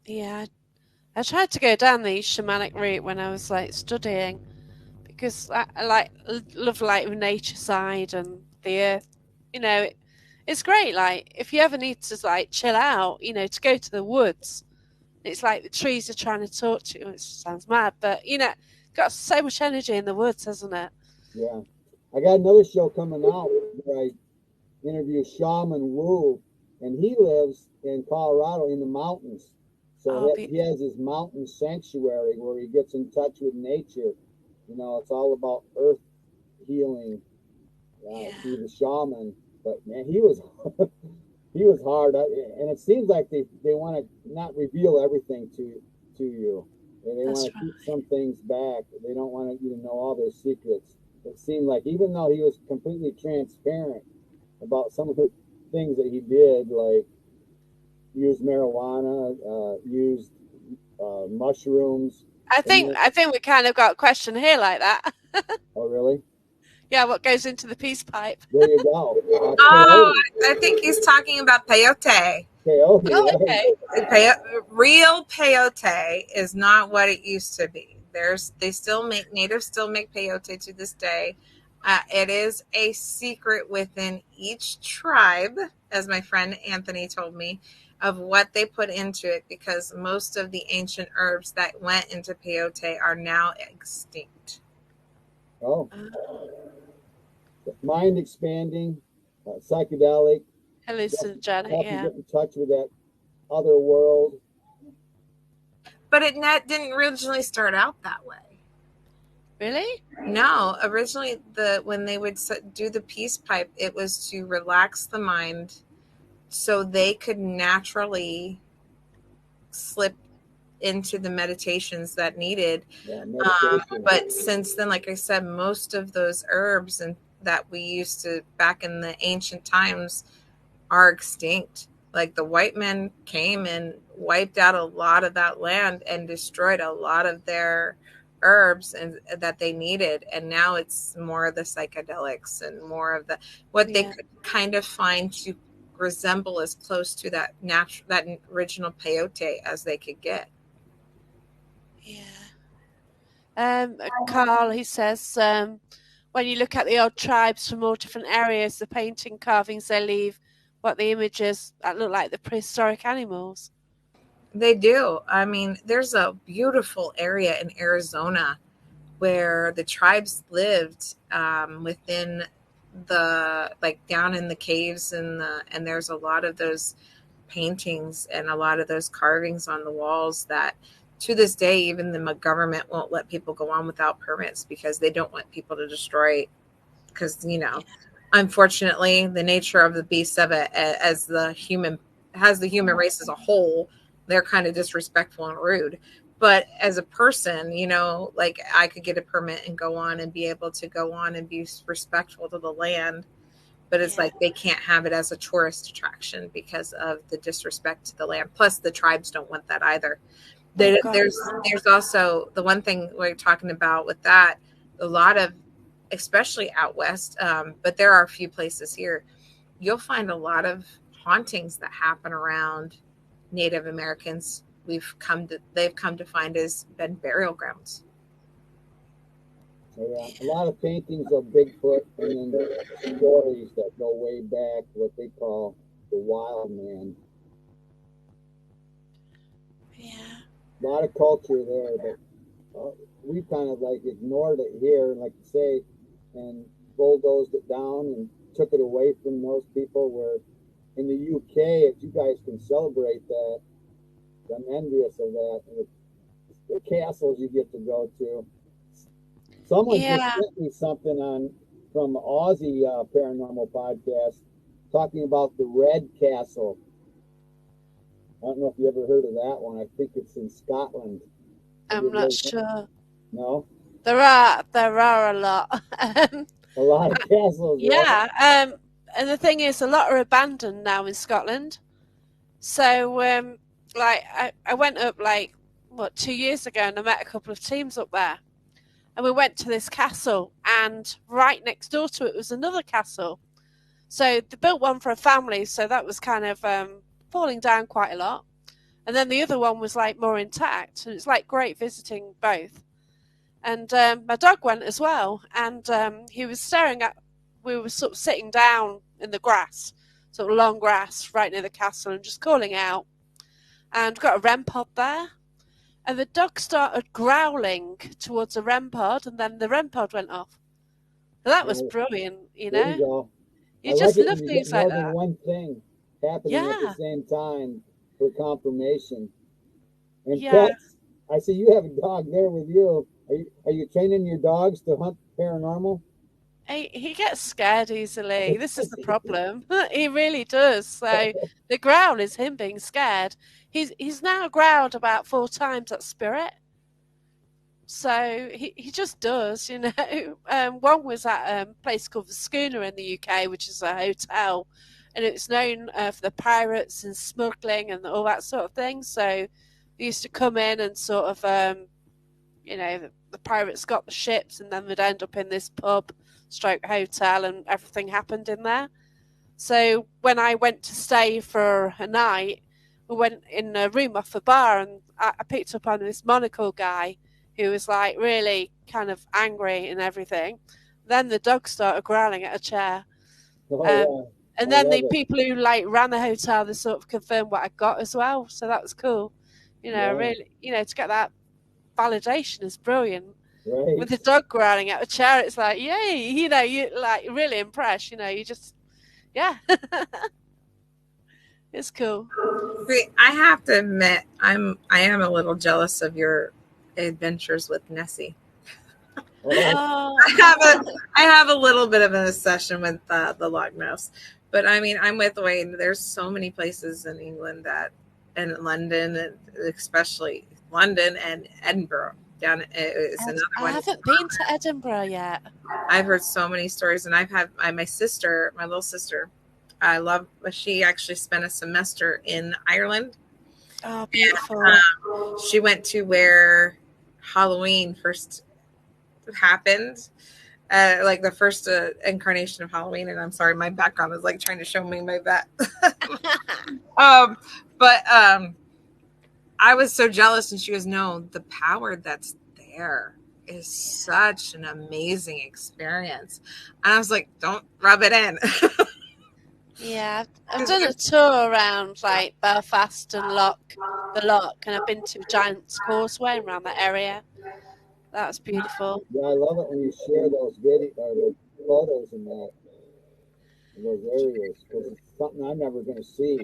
S1: Yeah, I tried to go down the shamanic route when I was studying, because I love the nature side and the earth. It's great. If you ever need to chill out, to go to the woods. It's like the trees are trying to talk to you. It sounds mad, but got so much energy in the woods, hasn't it?
S3: Yeah. I got another show coming out where I interview Shaman Wu, and he lives in Colorado in the mountains. So he has his mountain sanctuary where he gets in touch with nature. It's all about earth healing through the shaman. But man, he was he was hard, and it seems like they want to not reveal everything to you. They want to keep some things back. They don't want you to know all their secrets. It seemed like, even though he was completely transparent about some of the things that he did, like used marijuana, used mushrooms.
S1: I think we kind of got a question here like that.
S3: Oh, really?
S1: Yeah, what goes into the peace pipe?
S3: There you go.
S2: I think he's talking about peyote.
S3: Peyote,
S2: okay. Real peyote is not what it used to be. Natives still make peyote to this day. It is a secret within each tribe, as my friend Anthony told me, of what they put into it, because most of the ancient herbs that went into peyote are now extinct.
S3: Oh. Mind expanding, psychedelic,
S1: hallucinogenic,
S3: help you get in touch with that other world.
S2: But it didn't originally start out that way.
S1: Really?
S2: No, originally when they would do the peace pipe, it was to relax the mind so they could naturally slip into the meditations that needed. But since then, like I said, most of those herbs and that we used to back in the ancient times are extinct. Like the white men came and wiped out a lot of that land and destroyed a lot of their herbs and that they needed, and now it's more of the psychedelics and more of the they could kind of find to resemble as close to that original peyote as they could get.
S1: Carl, he says, when you look at the old tribes from all different areas, the painting carvings they leave got the images that look like the prehistoric animals.
S2: They do. I mean, there's a beautiful area in Arizona where the tribes lived within the, like, down in the caves, and there's a lot of those paintings and a lot of those carvings on the walls that to this day even the government won't let people go on without permits because they don't want people to destroy, because unfortunately the nature of the beast of it, as the human race as a whole, they're kind of disrespectful and rude. But as a person, like, I could get a permit and go on and be able to go on and be respectful to the land, but it's like they can't have it as a tourist attraction because of the disrespect to the land. Plus the tribes don't want that either. There's also the one thing we're talking about with that, a lot of, especially out west, but there are a few places here, you'll find a lot of hauntings that happen around Native Americans. They've come to find has been burial grounds.
S3: Yeah, a lot of paintings of Bigfoot, and then stories that go way back, what they call the wild man.
S1: Yeah.
S3: A lot of culture there, but we kind of like ignored it here, like you say, and bulldozed it down and took it away from those people. Where in the UK, if you guys can celebrate that, I'm envious of that. And the castles you get to go to. Someone just sent me something from the Aussie Paranormal podcast talking about the Red Castle. I don't know if you ever heard of that one. I think it's in Scotland.
S1: I'm not sure.
S3: No?
S1: There are a lot.
S3: A lot of castles.
S1: Yeah. Right? And the thing is, a lot are abandoned now in Scotland. So, I went up 2 years ago, and I met a couple of teams up there. And we went to this castle, and right next door to it was another castle. So they built one for a family, so that was kind of falling down quite a lot. And then the other one was more intact, and it's great visiting both. And my dog went as well, and he was staring at. We were sort of sitting down in the grass, sort of long grass, right near the castle, and just calling out. And we've got a REM pod there. And the dog started growling towards the REM pod, and then the REM pod went off. So that was brilliant,
S3: There you go.
S1: You just love things like that.
S3: More than one thing happening at the same time for confirmation. And pets, I see you have a dog there with you. Are you training your dogs to hunt paranormal?
S1: He gets scared easily. This is the problem. He really does. So the growl is him being scared. He's now growled about 4 times at Spirit. So he just does, One was at a place called the Schooner in the UK, which is a hotel, and it's known for the pirates and smuggling and all that sort of thing. So they used to come in and sort of, the pirates got the ships, and then they'd end up in this pub stroke hotel, and everything happened in there. So when I went to stay for a night, we went in a room off the bar, and I picked up on this monocle guy who was really kind of angry and everything. Then the dog started growling at a chair. And then the people who ran the hotel, they sort of confirmed what I got as well. So that was cool. Really, to get that validation is brilliant.
S3: Right.
S1: With the dog growling at a chair, it's yay, you really impressed, you just, it's cool.
S2: See, I have to admit, I am a little jealous of your adventures with Nessie. I have a little bit of an obsession with the Loch Ness, but I mean, I'm with Wayne. There's so many places in England and London, and especially London and Edinburgh. Down is another one.
S1: I haven't been to Edinburgh yet.
S2: I've heard so many stories, and I've had my little sister. She actually spent a semester in Ireland.
S1: Oh, beautiful.
S2: And, she went to where Halloween first happened, the first incarnation of Halloween. And I'm sorry, my background is trying to show me my vet. I was so jealous, and she goes, no, the power that's there is such an amazing experience. And I was like, don't rub it in.
S1: Yeah, I've
S2: 'Cause
S1: done a tour around like Belfast and the Loch, and I've been to Giant's Causeway around that area. That's beautiful.
S3: Yeah, I love it when you share those video or the photos in that in those areas because it's something I'm never going to see.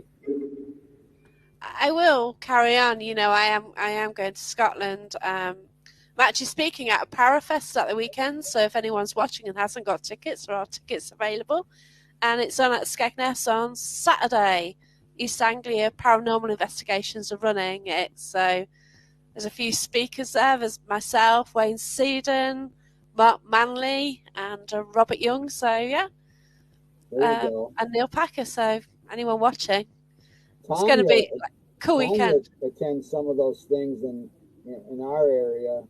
S1: I will carry on. I am going to Scotland. I'm actually speaking at a Parafest at the weekend, so if anyone's watching and hasn't got tickets, there are tickets available. And it's on at Skegness on Saturday. East Anglia Paranormal Investigations are running it, so there's a few speakers there. There's myself, Wayne Seaton, Mark Manley, and Robert Young. So yeah,
S3: There you go.
S1: and Neil Packer. So anyone watching, it's going to
S3: Tanya,
S1: be like a cool
S3: Tanya
S1: weekend.
S3: attends some of those things in our area.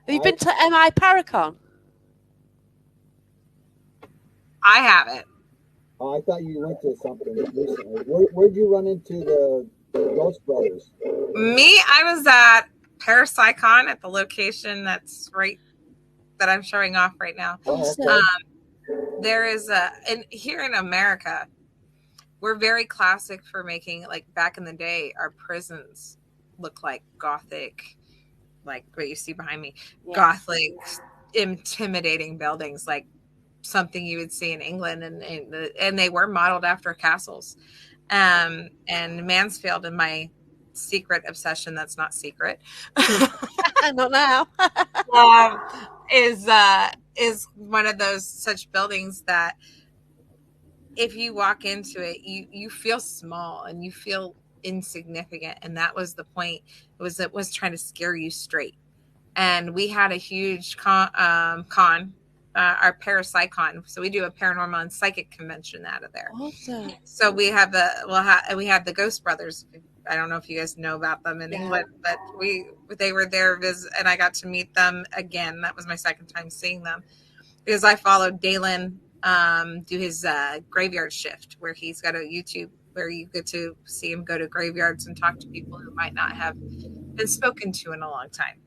S1: Have you been to MI Paracon?
S2: I haven't.
S3: Oh, I thought you went to something recently. Where'd you run into the Ghost Brothers?
S2: Me, I was at Parapsychon at the location that's right that I'm showing off right now.
S3: Oh, okay.
S2: There is and here in America, we're very classic for making, like back in the day, our prisons look like Gothic, like what you see behind me,
S1: Yeah.
S2: Gothic, intimidating buildings, like something you would see in England, and they were modeled after castles. And Mansfield, and my secret obsession that's not secret,
S1: Not now.
S2: um, is one of those such buildings that if you walk into it, you feel small and you feel insignificant, and that was the point. It was trying to scare you straight. And we had a huge our Parapsychon. So we do a paranormal and psychic convention out of there.
S1: Awesome.
S2: So we have we have the Ghost Brothers. I don't know if you guys know about them in England, but they were there and I got to meet them again. That was my second time seeing them because I followed Dalen do his graveyard shift, where he's got a YouTube where you get to see him go to graveyards and talk to people who might not have been spoken to in a long time.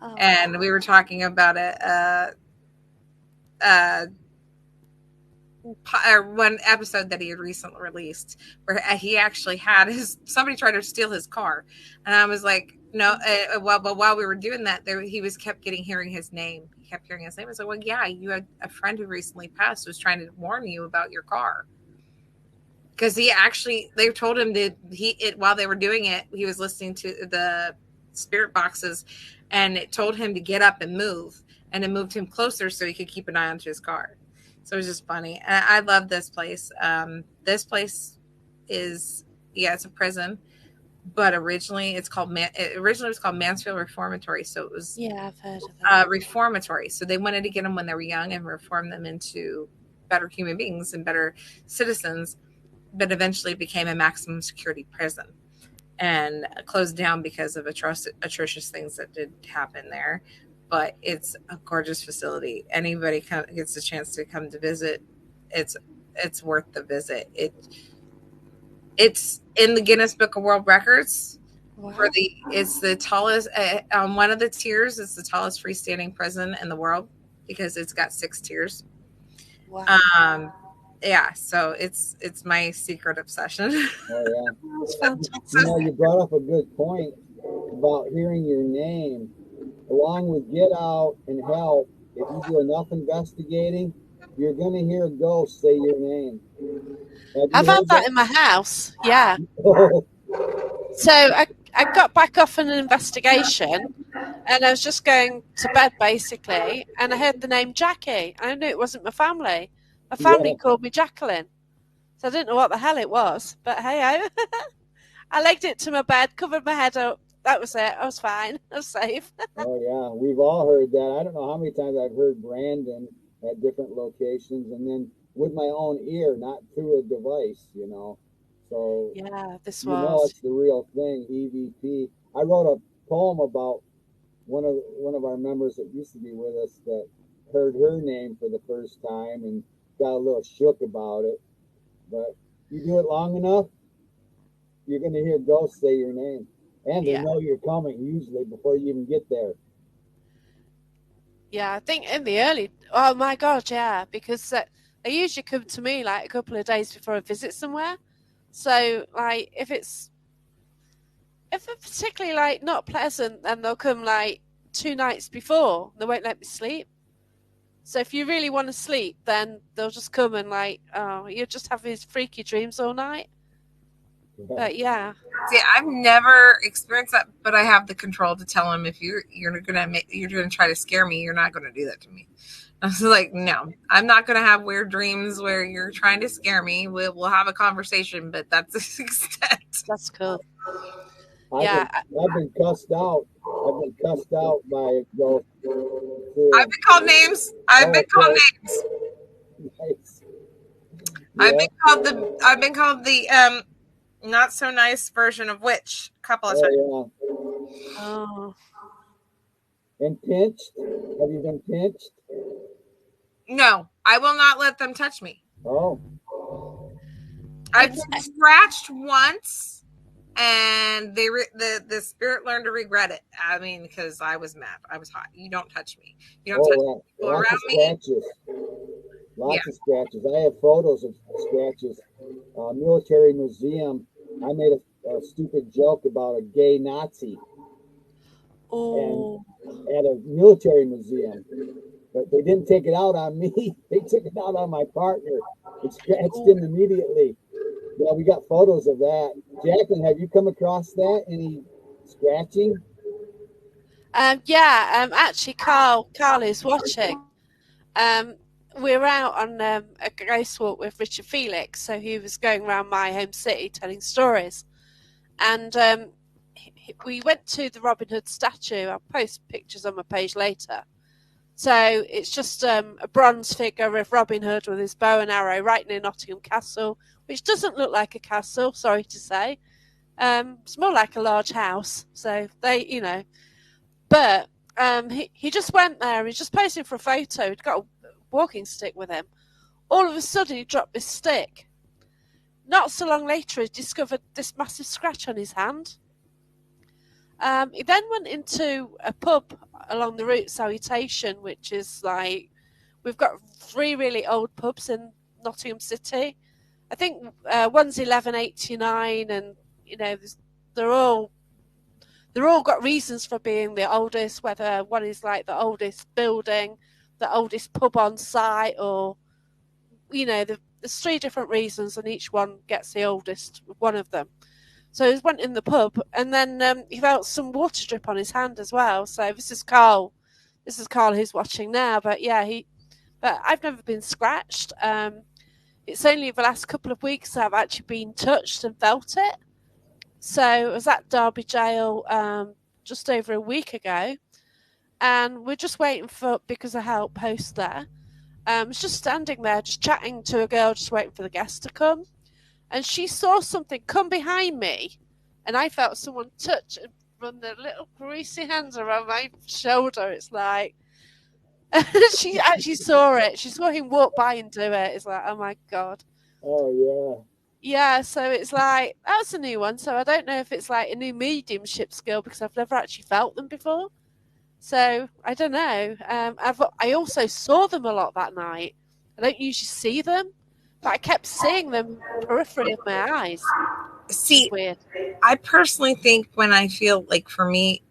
S1: Oh.
S2: And we were talking about one episode that he had recently released where he actually had somebody tried to steal his car, and I was like, no. But while we were doing that, he kept hearing his name. He kept hearing his name. I was like, well, yeah, you had a friend who recently passed who was trying to warn you about your car. Because they told him that while they were doing it, he was listening to the spirit boxes, and it told him to get up and move, and it moved him closer so he could keep an eye onto his car. So it was just funny. And I love this place. This place is, it's a prison, but originally it was called Mansfield Reformatory. So it was
S1: I've heard of that.
S2: Reformatory. So they wanted to get them when they were young and reform them into better human beings and better citizens, but eventually became a maximum security prison and closed down because of atrocious things that did happen there. But it's a gorgeous facility. Anybody gets a chance to come to visit, it's worth the visit. It's in the Guinness Book of World Records.
S1: Wow.
S2: It's the tallest on one of the tiers. It's the tallest freestanding prison in the world because it's got 6 tiers.
S1: Wow.
S2: Yeah, so it's my secret obsession.
S3: Oh yeah,
S1: That's fantastic.
S3: you brought up a good point about hearing your name. Along with Get Out and Help, if you do enough investigating, you're going to hear ghosts say your name.
S1: I've had that in my house. Yeah. So I got back off an investigation, and I was just going to bed basically, and I heard the name Jackie. I knew it wasn't my family. My family called me Jacqueline, so I didn't know what the hell it was. But hey, I legged it to my bed, covered my head up. That was it. I was fine. I was safe.
S3: Oh yeah, we've all heard that. I don't know how many times I've heard Brandon at different locations, and then with my own ear, not through a device, So
S1: yeah, this
S3: you know it's the real thing. EVP. I wrote a poem about one of our members that used to be with us that heard her name for the first time and got a little shook about it. But you do it long enough, you're going to hear ghosts say your name. And they know you're coming usually before you even get there.
S1: Yeah, I think in the early, oh my God, yeah, because they usually come to me like a couple of days before I visit somewhere. So like if it's particularly like not pleasant, then they'll come like 2 nights before. They won't let me sleep. So if you really want to sleep, then they'll just come and like, oh, you'll just have these freaky dreams all night.
S3: Yeah.
S1: But yeah,
S2: See, I've never experienced that, but I have the control to tell him if you're gonna try to scare me, you're not gonna do that to me. I was like, no, I'm not gonna have weird dreams where you're trying to scare me. We'll have a conversation, but that's the extent.
S1: that's cool.
S3: I've
S1: Yeah,
S3: been cussed out. I've been cussed out by those.
S2: I've been called names. I've been called
S3: okay.
S2: names.
S3: Nice.
S2: I've
S3: Yeah.
S2: been called the not so nice version of witch a couple of times.
S3: Oh,
S1: oh,
S3: yeah. And pinched? Have you been pinched?
S2: No, I will not let them touch me.
S3: Oh,
S2: I've been scratched once, and the spirit learned to regret it. I mean, because I was mad, I was hot. You don't touch me. You don't touch people
S3: lots
S2: around
S3: of
S2: me.
S3: scratches.
S2: Yeah.
S3: Lots of scratches. I have photos of scratches. Military museum. I made a stupid joke about a gay Nazi and
S1: oh,
S3: at a military museum, but they didn't take it out on me. They took it out on my partner. It scratched him immediately. Yeah, we got photos of that. Jacqueline, have you come across that? Any scratching?
S1: yeah. Actually, Carl is watching. Um, we were out on a ghost walk with Richard Felix, so he was going around my home city telling stories, and we went to the Robin Hood statue. I'll post pictures on my page later. So it's just a bronze figure of Robin Hood with his bow and arrow right near Nottingham Castle, which doesn't look like a castle, sorry to say. It's more like a large house. So they, but he just went there. He's just posing for a photo. He'd got a walking stick with him. All of a sudden, he dropped his stick. Not so long later, he discovered this massive scratch on his hand. He then went into a pub along the route Salutation, which is like, we've got 3 really old pubs in Nottingham City. I think one's 1189, and they're all got reasons for being the oldest. Whether one is like the oldest building, the oldest pub on site, or there's 3 different reasons, and each one gets the oldest. One of them. So he went in the pub, and then he felt some water drip on his hand as well. So this is Carl. This is Carl who's watching now. But yeah, But I've never been scratched. It's only the last couple of weeks I've actually been touched and felt it. So I was at Derby Jail just over a week ago, and we're just waiting because I help host there. I was just standing there, just chatting to a girl, just waiting for the guests to come. And she saw something come behind me, and I felt someone touch and run their little greasy hands around my shoulder. It's like, she actually saw it. She saw him walk by and do it. It's like, oh my God.
S3: Oh,
S1: Yeah, so it's like, that's a new one. So I don't know if it's like a new mediumship skill, because I've never actually felt them before. So I don't know. I also saw them a lot that night. I don't usually see them, but I kept seeing them peripherally of my eyes.
S2: See,
S1: It's weird.
S2: I personally think when I feel like, for me,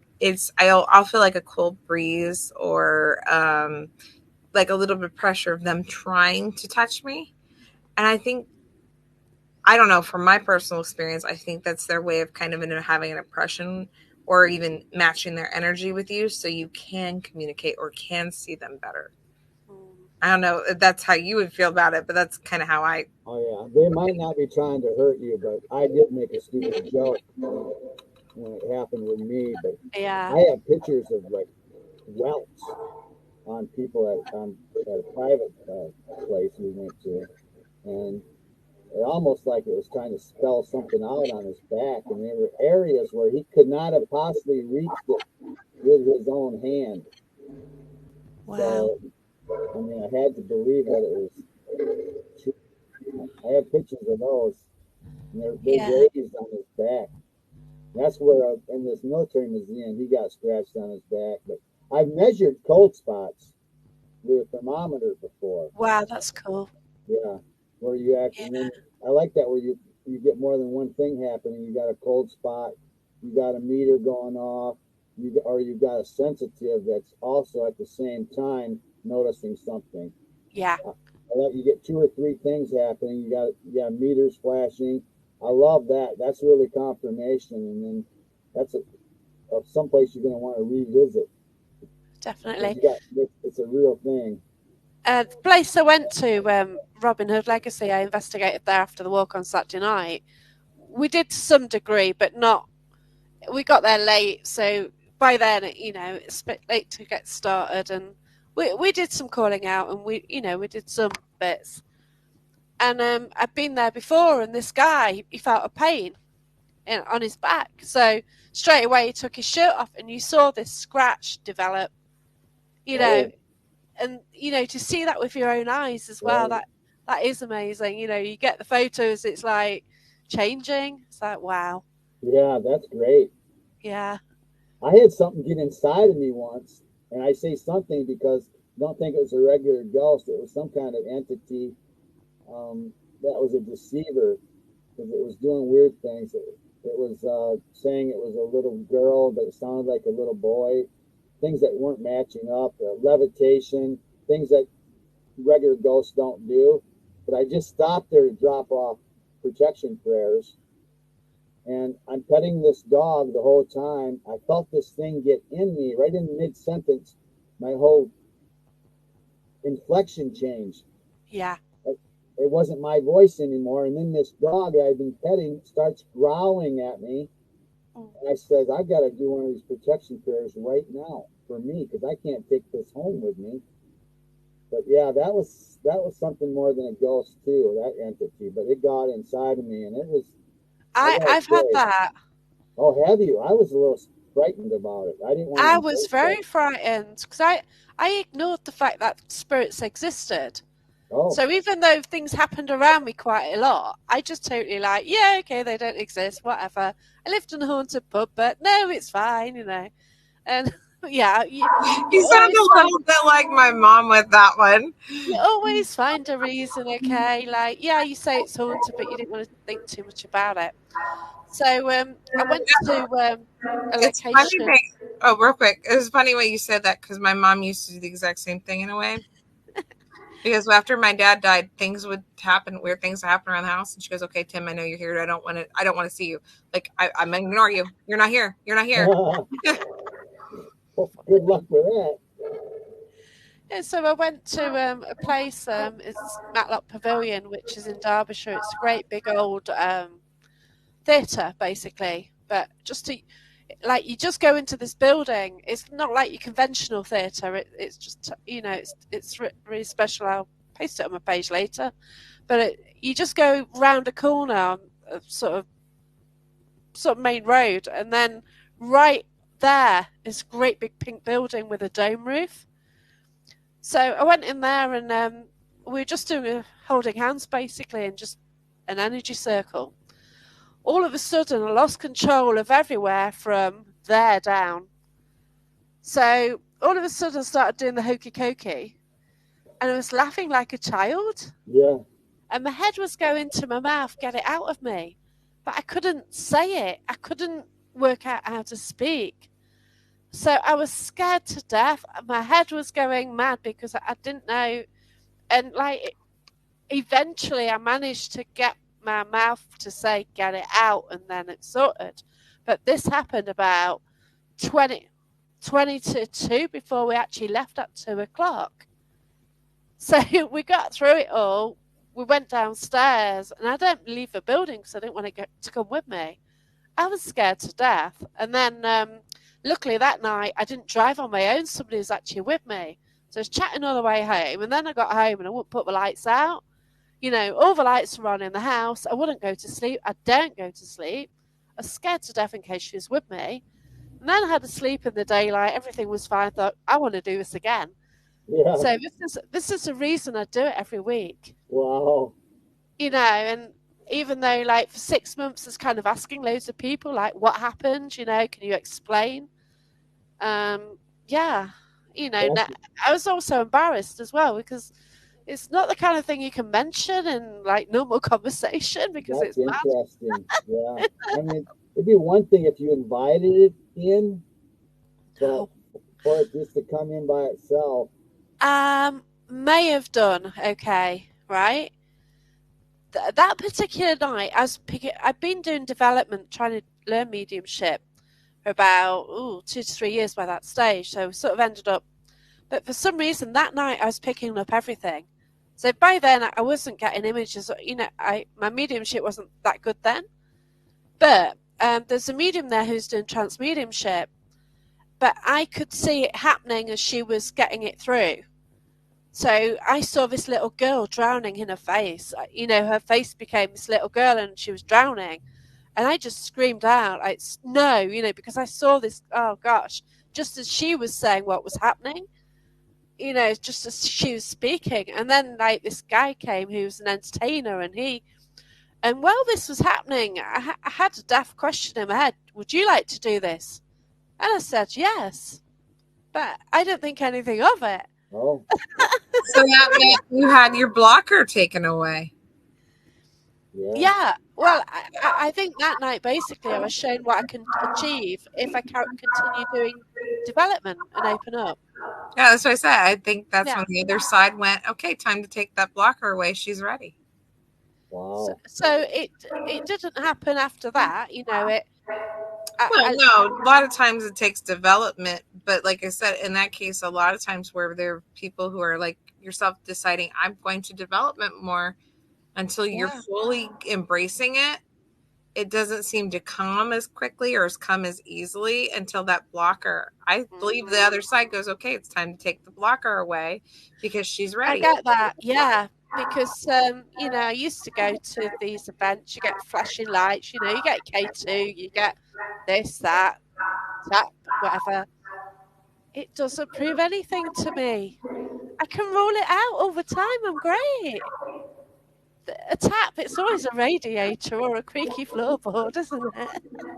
S2: I'll feel like a cold breeze, or like a little bit of pressure of them trying to touch me. And I don't know, from my personal experience, I think that's their way of kind of having an impression, or even matching their energy with you, so you can communicate or can see them better. I don't know if that's how you would feel about it, but that's kind of how I.
S3: Oh, yeah. They might not be trying to hurt you, but I did make a stupid joke when it happened with me. But
S1: Yeah.
S3: I have pictures of like welts on people at a private place we went to, and it almost like it was trying to spell something out on his back, and there were areas where he could not have possibly reached it with his own hand.
S1: Wow.
S3: So, I mean, I had to believe that it was true. I have pictures of those, and they're raised on his back. That's where, in this military museum, he got scratched on his back. But I've measured cold spots with a thermometer before.
S1: Wow, that's cool.
S3: Yeah, where you actually,
S1: Yeah,
S3: and then I like that where you get more than one thing happening. You got a cold spot, you got a meter going off, or you got a sensitive that's also at the same time noticing something.
S1: yeah,
S3: I like you get two or three things happening. You got meters flashing. I love that. That's really confirmation, and then that's a someplace you're going to want to revisit because
S1: definitely.
S3: it's a real thing.
S1: The place I went to, Robin Hood Legacy, I investigated there after the walk on Saturday night. We did to some degree, but not. We got there late, so by then, it's a bit late to get started, and we did some calling out, and we did some bits. And I'd been there before, and this guy, he felt a pain on his back, so straight away he took his shirt off, and you saw this scratch develop, you know,
S3: Oh,
S1: and to see that with your own eyes as well,
S3: right.
S1: that is amazing. You get the photos, it's like changing. It's like, wow.
S3: Yeah, that's great.
S1: Yeah.
S3: I had something get inside of me once, and I say something because I don't think it was a regular ghost. It was some kind of entity that was a deceiver because it was doing weird things. It was saying it was a little girl, but it sounded like a little boy. Things that weren't matching up, levitation, things that regular ghosts don't do. But I just stopped there to drop off protection prayers. And I'm petting this dog the whole time. I felt this thing get in me right in mid sentence. My whole inflection changed.
S1: Yeah.
S3: It wasn't my voice anymore. And then this dog I've been petting starts growling at me.
S1: Mm.
S3: And I said, I've got to do one of these protection prayers right now for me because I can't take this home with me. But yeah, that was something more than a ghost too, that entity. But it got inside of me, and I gotta
S1: I've had
S3: say,
S1: that.
S3: oh, have you? I was a little frightened about it. I didn't want to
S1: I was
S3: embrace that.
S1: very frightened because I ignored the fact that spirits existed.
S3: Oh,
S1: So even though things happened around me quite a lot, I just totally like, yeah, okay, they don't exist, whatever. I lived in a haunted pub, but no, it's fine. And yeah, you
S2: You sound
S1: always
S2: a
S1: find
S2: little bit like my mom with that one.
S1: you always find a reason, okay? Like, yeah, you say it's haunted, but you didn't want to think too much about it. So I went to a
S2: It's funny
S1: location.
S2: that, oh, real quick. It was funny when you said that because my mom used to do the exact same thing in a way. Because after my dad died, things would happen, weird things would happen around the house. And she goes, "Okay, Tim, I know you're here. I don't want to see you. Like, I'm gonna ignore you. You're not here. You're not here."
S3: well, good luck with that.
S1: Yeah, so I went to a place, it's Matlock Pavilion, which is in Derbyshire. It's a great big old theatre, basically. But just to, like, you just go into this building. It's not like your conventional theatre. It's just, really special. I'll paste it on my page later. But you just go round a corner on a sort of main road, and then right there is a great big pink building with a dome roof. So I went in there, and we were just doing a holding hands basically, and just an energy circle. All of a sudden, I lost control of everywhere from there down. So all of a sudden, I started doing the hokey cokey, and I was laughing like a child,
S3: Yeah,
S1: and my head was going to my mouth, get it out of me, but I couldn't say it. I couldn't work out how to speak. So I was scared to death. My head was going mad because I didn't know. And like, eventually I managed to get my mouth to say, get it out, and then it sorted. But this happened about 20 to 2 before we actually left at 2 o'clock. So we got through it all. We went downstairs, and I didn't leave the building because I didn't want to come with me. I was scared to death. And then, luckily that night, I didn't drive on my own. Somebody was actually with me. So I was chatting all the way home. And then I got home and I wouldn't put the lights out. All the lights were on in the house. I wouldn't go to sleep. I don't go to sleep. I was scared to death in case she was with me. And then I had to sleep in the daylight. Everything was fine. I thought, I want to do this again.
S3: yeah.
S1: So this is the reason I do it every week.
S3: Wow.
S1: And even though like for 6 months, it's kind of asking loads of people like, what happened? Can you explain? Yeah.
S3: That's
S1: I was also embarrassed as well because it's not the kind of thing you can mention in like normal conversation because
S3: That's
S1: it's mad.
S3: interesting. Yeah. I mean, it'd be one thing if you invited it in, but
S1: Oh.
S3: for it just to come in by itself.
S1: May have done okay, right? That particular night, I've been doing development, trying to learn mediumship for about 2 to 3 years by that stage. So we sort of ended up, but for some reason that night I was picking up everything. So by then I wasn't getting images. My mediumship wasn't that good then. But there's a medium there who's doing trance mediumship, but I could see it happening as she was getting it through. So I saw this little girl drowning in her face. Her face became this little girl and she was drowning. And I just screamed out, like, no, because I saw this, oh gosh, just as she was saying what was happening, just as she was speaking. And then, like, this guy came who was an entertainer and while this was happening, I had a daft question in my head. Would you like to do this? And I said, yes. But I didn't think anything of it.
S3: Oh,
S2: So that meant you had your blocker taken away.
S1: Yeah. Well, I think that night basically I was shown what I can achieve if I continue doing development and open up.
S2: Yeah, that's what I said. I think that's
S1: Yeah.
S2: when the other side went, okay, time to take that blocker away. She's ready.
S3: wow.
S1: So it didn't happen after that.
S2: Well, no, a lot of times it takes development, but like I said, in that case, a lot of times where there are people who are like yourself deciding, I'm going to development more until you're fully embracing it. It doesn't seem to come as quickly or come as easily until that blocker. I believe the other side goes, okay, it's time to take the blocker away because she's ready.
S1: I get that, yeah. Because I used to go to these events. You get flashing lights. You get K2. You get this, that, whatever. It doesn't prove anything to me. I can rule it out all the time. I'm great. A tap, it's always a radiator or a creaky floorboard, isn't it?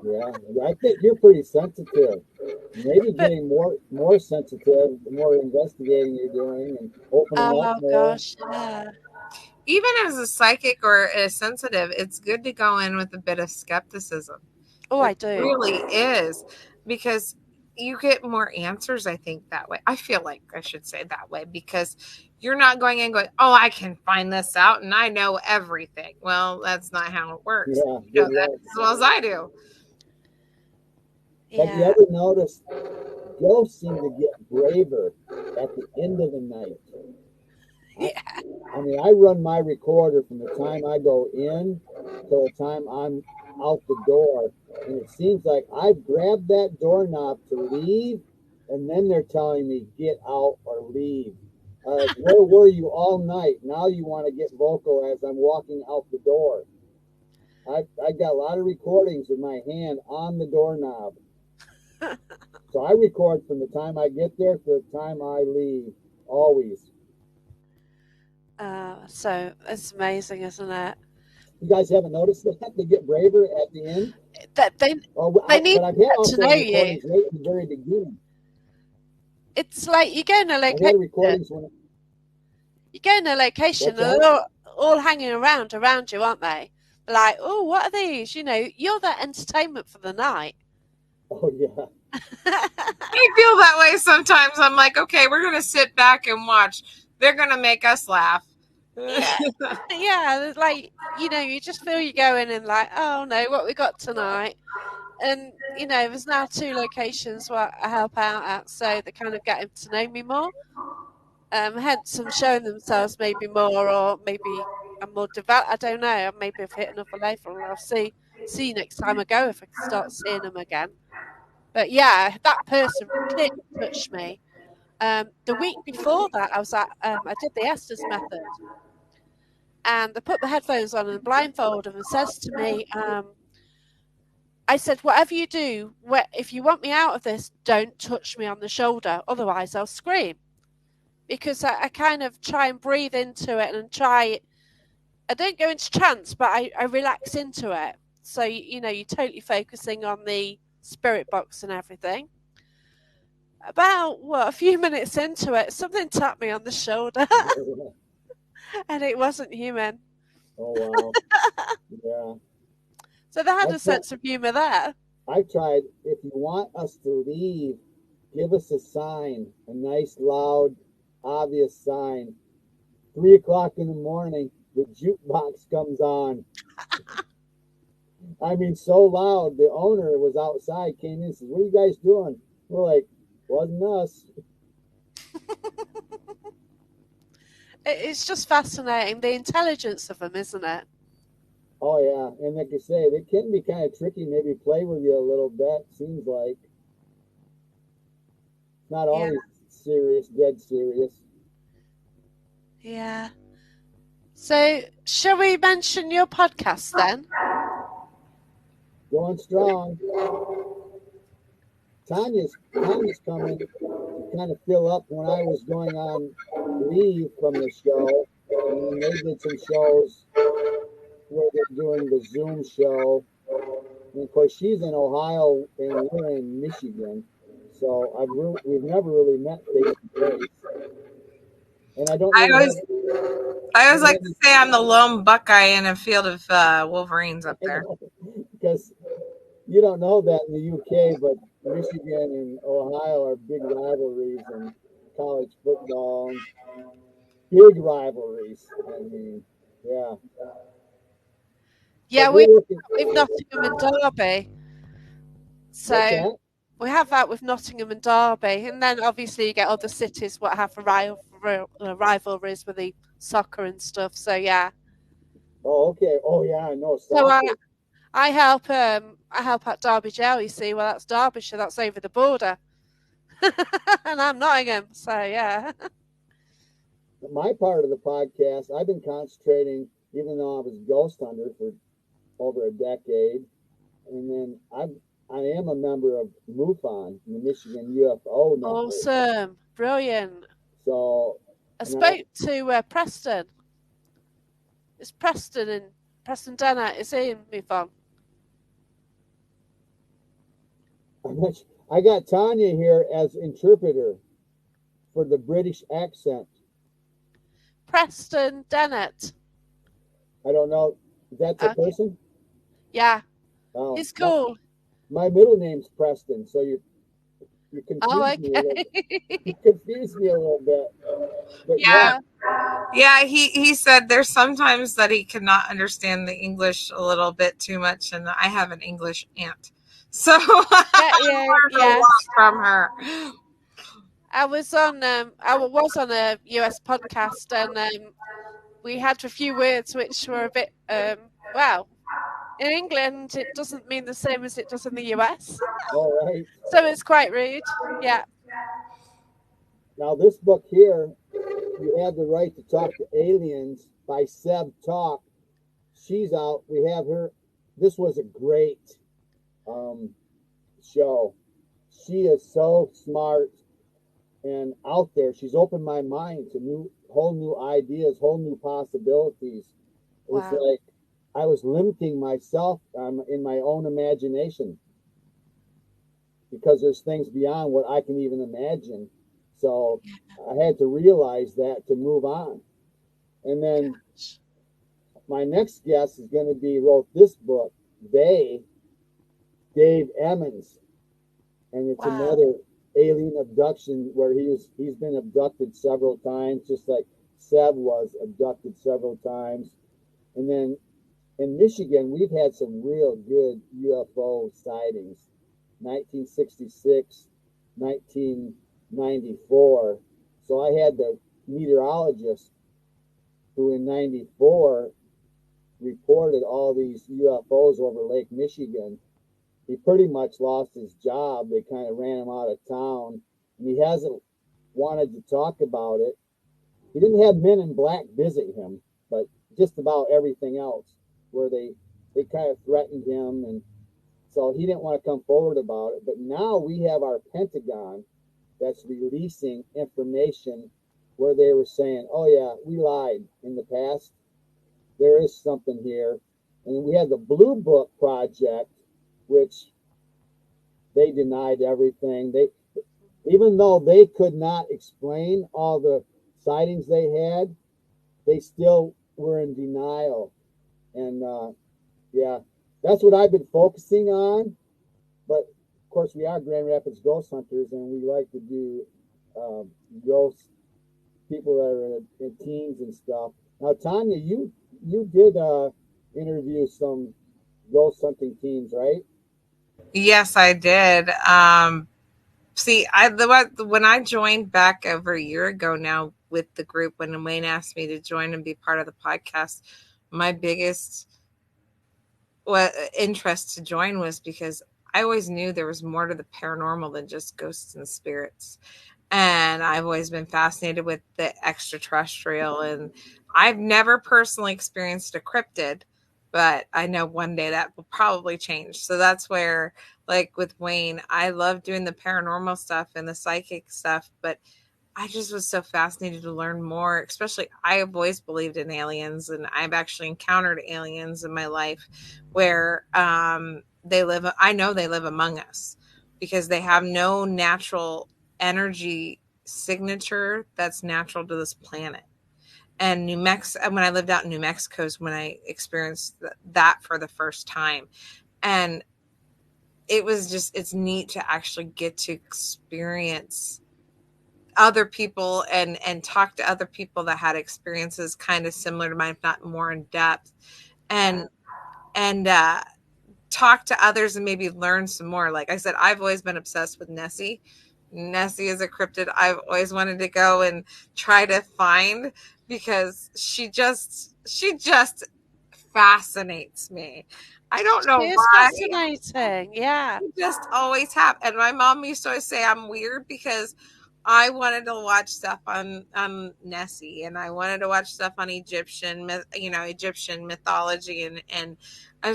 S3: Yeah. I think you're pretty sensitive. Maybe getting more sensitive the more investigating you're doing and opening up more.
S1: Gosh, yeah.
S2: Even as a psychic or a sensitive, it's good to go in with a bit of skepticism.
S1: Oh, I do.
S2: It really is, because you get more answers, I think, that way. I feel like I should say that way, because you're not going in going, oh, I can find this out and I know everything. Well, that's not how it works.
S3: Yeah,
S2: you know that as well as I do.
S3: Have you ever noticed ghosts seem to get braver at the end of the night?
S1: Yeah.
S3: I mean, I run my recorder from the time I go in till the time I'm out the door, and it seems like I've grabbed that doorknob to leave, and then they're telling me get out or leave. Where were you all night? Now you want to get vocal as I'm walking out the door. I got a lot of recordings with my hand on the doorknob. So I record from the time I get there to the time I leave, always.
S1: So it's amazing, isn't it?
S3: You guys haven't noticed that they get braver at the end?
S1: That they need
S3: but I've had
S1: to know you.
S3: Recordings right at the very beginning.
S1: It's like you go in a location. You go in a location, and they're all hanging around you, aren't they? They're like, oh, what are these? You're that entertainment for the night.
S3: Oh yeah.
S2: I feel that way sometimes. I'm like, okay, we're gonna sit back and watch. They're gonna make us laugh.
S1: Yeah, like you just feel you go in and like, oh no, what we got tonight, and there's now 2 locations where I help out at, so they're kind of getting to know me more. Hence them showing themselves maybe more, or maybe I'm more developed. I don't know. Maybe I've hit another level, and I'll see next time I go if I can start seeing them again. But yeah, that person clearly touched me. The week before that, I was at I did the Estes method. And they put the headphones on and blindfold them and says to me, I said, whatever you do, if you want me out of this, don't touch me on the shoulder. Otherwise, I'll scream. Because I kind of try and breathe into it and I don't go into trance, but I relax into it. So, you're totally focusing on the spirit box and everything. About, a few minutes into it, something tapped me on the shoulder. And it wasn't human.
S3: Oh wow. Yeah.
S1: So they had
S3: I
S1: a
S3: tried,
S1: sense of humour there.
S3: I tried. If you want us to leave, give us a sign, a nice, loud, obvious sign. 3 o'clock in the morning, the jukebox comes on. I mean, so loud. The owner was outside, came in, and says, "What are you guys doing?" We're like, "Wasn't us."
S1: It's just fascinating, the intelligence of them, isn't it?
S3: Oh yeah, and like you say, they can be kind of tricky. Maybe play with you a little bit. Seems like not
S1: Yeah,
S3: always serious, dead serious.
S1: yeah. So, shall we mention your podcast then?
S3: Going strong. Tanya's coming to kind of fill up when I was going on leave from the show, and then they did some shows where they're doing the Zoom show. And of course, she's in Ohio and we're in Michigan, so we've never really met face to face, and I don't
S2: I
S3: really
S2: always, I always
S3: have
S2: like to
S3: any.
S2: say I'm the lone Buckeye in a field of Wolverines up
S3: I
S2: there.
S3: know because you don't know that in the UK, but Michigan and Ohio are big rivalries in college football. Big rivalries. I mean, yeah. But
S1: Yeah,
S3: we're looking.
S1: we've Nottingham and Derby.
S3: What's
S1: So
S3: that?
S1: we have that with Nottingham and Derby, and then obviously you get other cities what have rivalries with the soccer and stuff. So yeah,
S3: Oh, okay. Oh, yeah. I know
S1: so
S3: soccer.
S1: I help out Derby Jail. You see, well that's Derbyshire, that's over the border, and I'm Nottingham. So yeah,
S3: My part of the podcast, I've been concentrating, even though I was ghost hunter for over a decade, and then I am a member of MUFON, the Michigan UFO Network.
S1: awesome, brilliant.
S3: So,
S1: I
S3: and I,
S1: spoke to Preston. It's Preston and Preston Dennett. Is he in MUFON?
S3: I got Tanya here as interpreter for the British accent.
S1: Preston Dennett.
S3: I don't know. That's a
S1: Okay,
S3: person?
S1: yeah,
S3: Oh,
S1: he's cool.
S3: my middle name's Preston, so you
S1: Oh,
S3: confused me a little.
S1: okay.
S3: You confused me a little bit, but yeah.
S2: Yeah,
S1: Yeah.
S2: yeah. He said there's sometimes that he cannot understand the English a little bit too much, and I have an English aunt, so
S1: Yeah,
S2: I
S1: yeah,
S2: learned a lot
S1: yes.
S2: from her.
S1: I was on a US podcast and we had a few words which were a bit well, in England it doesn't mean the same as it does in the US.
S3: All right.
S1: So it's quite rude. Yeah.
S3: Now this book here, you have the right to talk to aliens by Seb Talk. She's out. We have her. This was a great um, show. She is so smart and out there. She's opened my mind to whole new ideas, whole new possibilities. It's
S1: Wow.
S3: like I was limiting myself in my own imagination because there's things beyond what I can even imagine. So I had to realize that to move on. And then
S1: Gosh.
S3: my next guest is going to be wrote this book, Dave Emmons, and it's
S1: Wow.
S3: another alien abduction where he's been abducted several times, just like Seb was abducted several times. And then in Michigan, we've had some real good UFO sightings. 1966, 1994. So I had the meteorologist who in 94 reported all these UFOs over Lake Michigan. He pretty much lost his job. They kind of ran him out of town, and he hasn't wanted to talk about it. He didn't have Men in Black visit him, but just about everything else, where they kind of threatened him, and so he didn't want to come forward about it. But now we have our Pentagon that's releasing information where they were saying, "Oh yeah, we lied in the past. There is something here." And we had the Blue Book Project, which they denied everything. They, even though they could not explain all the sightings they had, they still were in denial. And yeah, that's what I've been focusing on. But of course, we are Grand Rapids ghost hunters, and we like to do ghost people that are in teams and stuff. Now, Tanya, you did interview some ghost hunting teams, right?
S2: Yes, I did. See, when I joined back over a year ago now with the group, when Wayne asked me to join and be part of the podcast, my biggest interest to join was because I always knew there was more to the paranormal than just ghosts and spirits. And I've always been fascinated with the extraterrestrial. And I've never personally experienced a cryptid, but I know one day that will probably change. So that's where, like with Wayne, I love doing the paranormal stuff and the psychic stuff, but I just was so fascinated to learn more, especially I have always believed in aliens, and I've actually encountered aliens in my life where they live. I know they live among us because they have no natural energy signature that's natural to this planet. And New Mexico, when I lived out in New Mexico, is when I experienced that for the first time. And it's neat to actually get to experience other people and talk to other people that had experiences kind of similar to mine, if not more in depth, and and talk to others and maybe learn some more. Like I said, I've always been obsessed with Nessie. Nessie is a cryptid I've always wanted to go and try to find because she just fascinates me. I don't
S1: It
S2: know
S1: is
S2: why.
S1: fascinating. Yeah.
S2: Just always have. And my mom used to always say I'm weird because I wanted to watch stuff on Nessie, and I wanted to watch stuff on Egyptian mythology, and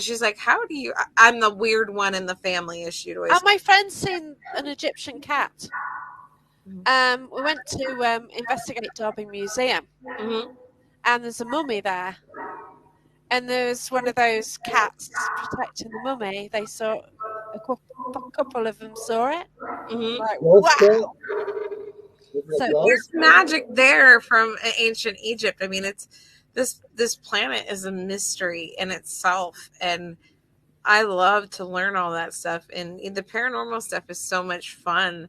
S2: she's like, "How do you?" I'm the weird one in the family, as she'd always.
S1: And my friend's seen an Egyptian cat. We went to investigate Derby Museum,
S2: Mm-hmm.
S1: and there's a mummy there. And there's one of those cats protecting the mummy. They saw a couple of them saw it.
S2: Mm-hmm.
S1: Like,
S3: Ghost cat?
S1: wow!
S3: Is it
S1: So
S3: a
S2: There's
S3: ghost?
S2: magic there from ancient Egypt. I mean, it's this planet is a mystery in itself, and I love to learn all that stuff, and the paranormal stuff is so much fun.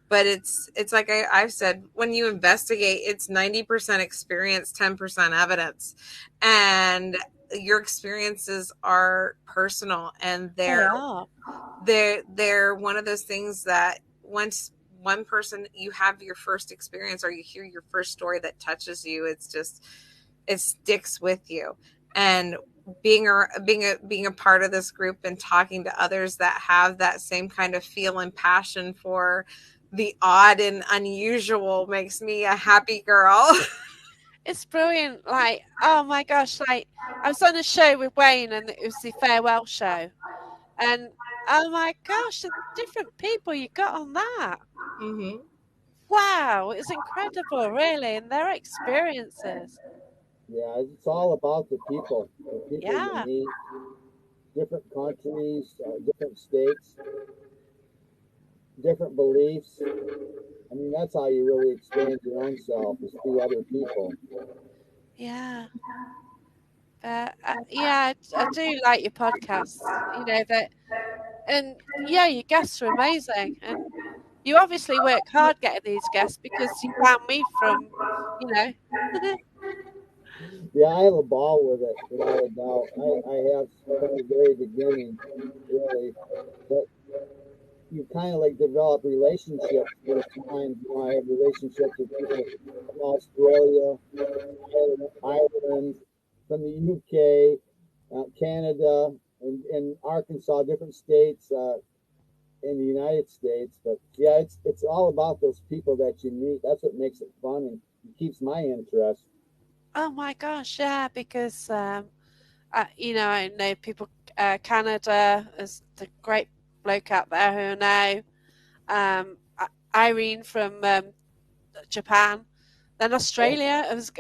S2: But it's like I've said, when you investigate, it's 90% experience, 10% evidence, and your experiences are personal, and
S1: they are.
S2: they're one of those things that once one person you have your first experience or you hear your first story that touches you, it sticks with you. And being a part of this group and talking to others that have that same kind of feel and passion for the odd and unusual makes me a happy girl.
S1: It's brilliant. Like, oh my gosh! Like, I was on a show with Wayne, and it was the farewell show, and oh my gosh, the different people you got on that.
S2: Mm-hmm.
S1: Wow, it's incredible, really, and their experiences.
S3: Yeah, it's all about the people you
S1: Yeah,
S3: meet, different countries, different states, different beliefs. I mean, that's how you really expand your own self is through other people.
S1: yeah. Yeah, I do like your podcasts. You know that, and yeah, your guests are amazing, and you obviously work hard getting these guests because you found me from, you know.
S3: Yeah, I have a ball with it, without a doubt. I have from the very beginning, really. But you kind of like develop relationships through time. You know, I have relationships with people from Australia, Ireland, from the UK, Canada, and Arkansas, different states in the United States. But yeah, it's all about those people that you meet. That's what makes it fun and keeps my interest.
S1: Oh my gosh, yeah, because I know people. Canada is the great bloke out there who I know. Irene from Japan. Then
S3: Oh,
S1: Australia, there's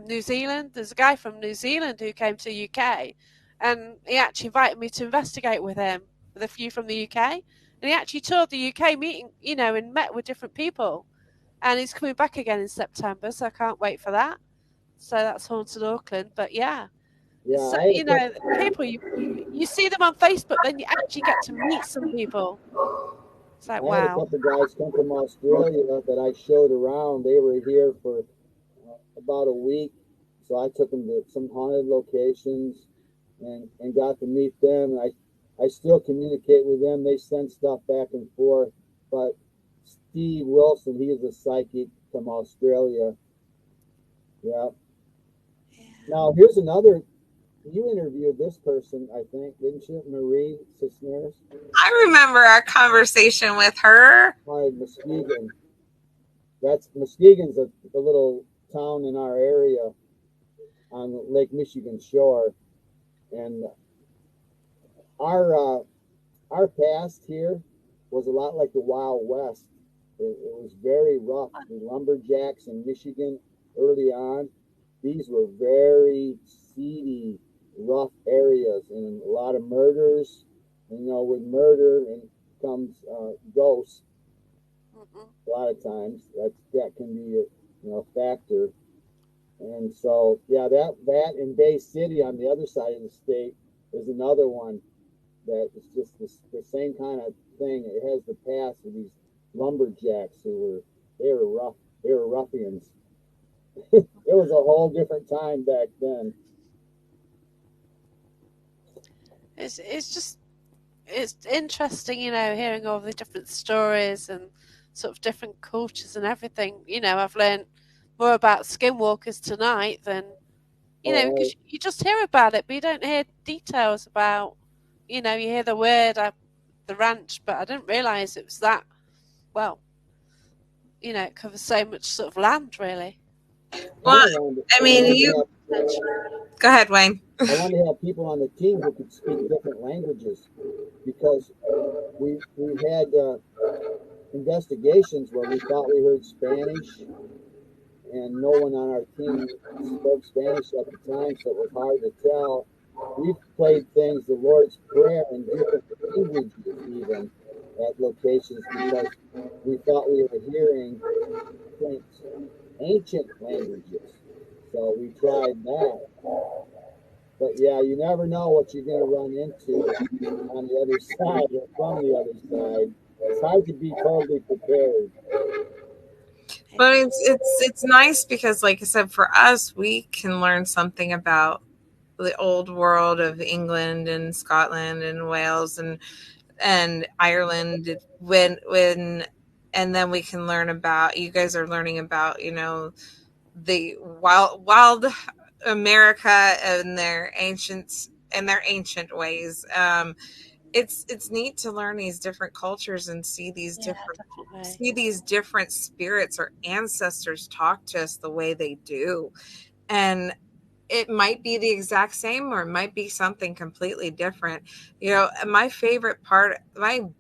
S1: New Zealand. There's a guy from New Zealand who came to the UK, and he actually invited me to investigate with him with a few from the UK. And he actually toured the UK meeting, and met with different people. And he's coming back again in September, so I can't wait for that. So that's Haunted Auckland. But yeah,
S3: Yeah,
S1: so,
S3: I had a
S1: you know,
S3: couple,
S1: people you see them on Facebook, then you actually get to meet some people. It's like,
S3: I had a
S1: wow.
S3: couple guys come from Australia that I showed around. They were here for about a week, so I took them to some haunted locations and got to meet them. I still communicate with them. They send stuff back and forth. But Steve Wilson, he is a psychic from Australia. Yeah.
S1: Yeah.
S3: Now here's another. You interviewed this person, I think, didn't you, Marie Cisneros?
S2: I remember our conversation with her.
S3: Hi, Muskegon. That's Muskegon's a little town in our area on Lake Michigan shore, and our our past here was a lot like the Wild West. It was very rough. The lumberjacks in Michigan early on, these were very seedy, rough areas, and a lot of murders. And, with murder and comes ghosts.
S1: Mm-mm.
S3: A lot of times that can be a factor. And so, yeah, that in Bay City on the other side of the state is another one that is just the same kind of thing. It has the past of these lumberjacks they were rough, they were ruffians. It was a whole different time back then.
S1: It's just it's interesting, hearing all the different stories and sort of different cultures and everything. I've learned more about skinwalkers tonight than
S3: Oh,
S1: because you just hear about it, but you don't hear details about. You hear the word the ranch, but I didn't realize it was that well. It covers so much sort of land, really.
S3: kind
S2: Well,
S3: of wanted.
S2: I
S3: I
S2: mean,
S3: wanted to
S2: you
S3: have
S2: go ahead, Wayne.
S3: I wanted to have people on the team who could speak different languages because we had investigations where we thought we heard Spanish, and no one on our team spoke Spanish at the time, so it was hard to tell. We've played things, the Lord's Prayer, in different languages, even at locations, because we thought we were hearing different ancient languages. So we tried that. But yeah, you never know what you're going to run into on the other side or from the other side. It's hard to be totally prepared.
S2: But it's nice because, like I said, for us, we can learn something about the old world of England and Scotland and Wales and Ireland when and then we can learn about, you guys are learning about, the wild America and their ancient ways. It's neat to learn these different cultures and
S1: Yeah, definitely.
S2: see these different spirits or ancestors talk to us the way they do. And it might be the exact same or it might be something completely different. My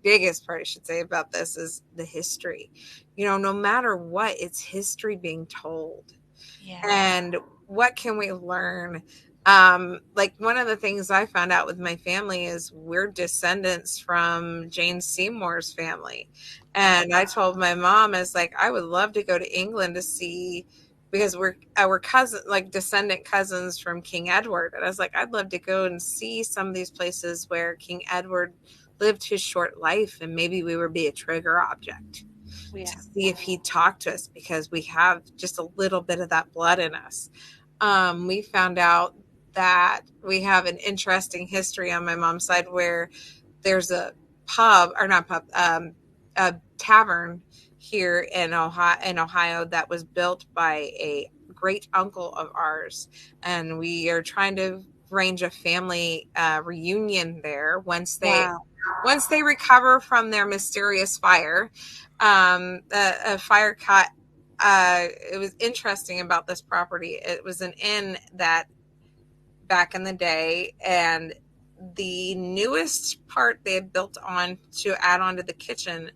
S2: biggest part, I should say, about this is the history. No matter what, it's history being told.
S1: Yeah.
S2: And what can we learn? Like, one of the things I found out with my family is we're descendants from Jane Seymour's family. And I told my mom, I was like, I would love to go to England to see, because we're cousin, like descendant cousins from King Edward. And I was like, I'd love to go and see some of these places where King Edward lived his short life, and maybe we would be a trigger object to
S1: Yeah.
S2: see if he'd talk to us, because we have just a little bit of that blood in us. We found out that we have an interesting history on my mom's side where there's a pub, or not pub, a tavern here in Ohio that was built by a great uncle of ours, and we are trying to arrange a family reunion there
S1: Wow.
S2: once they recover from their mysterious fire. A fire caught. It was interesting about this property. It was an inn that back in the day, and the newest part they had built on to add on to the kitchen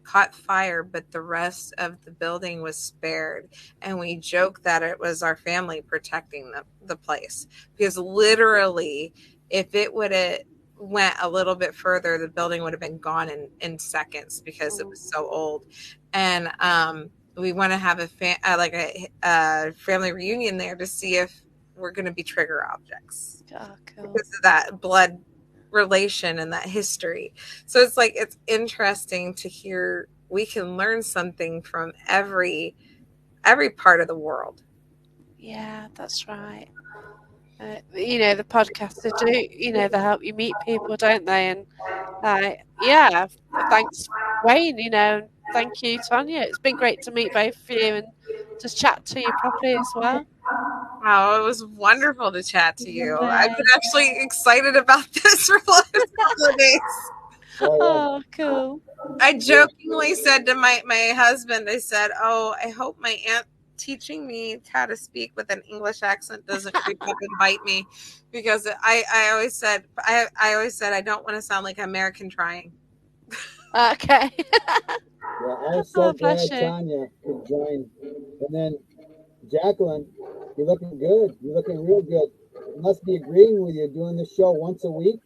S2: caught fire, but the rest of the building was spared. And we joke that it was our family protecting the place, because literally, if it would have went a little bit further, the building would have been gone in seconds because it was
S1: Mm.
S2: so old. And we want to have a family reunion there to see if we're going to be trigger objects
S1: Oh, cool.
S2: because of that blood relation and that history. So it's like it's interesting to hear we can learn something from every part of the world.
S1: Yeah, that's right. The podcasts they do, they help you meet people, don't they? And yeah, thanks, Wayne. And thank you, Tonya. It's been great to meet both of you and just chat to you properly as well.
S2: Wow, it was wonderful to chat to you. I've been
S1: Lovely.
S2: actually excited about this for the last couple of days.
S1: Oh, cool.
S2: I jokingly said to my husband, I said, "Oh, I hope my aunt teaching me how to speak with an English accent doesn't creep up and bite me," because I always said I don't want to sound like American trying.
S1: Okay.
S3: Well, I was so
S1: Oh, bless
S3: glad
S1: you.
S3: Tanya could join. And then Jacqueline, you're looking good. You're looking real good. I must be agreeing with you doing the show once a week.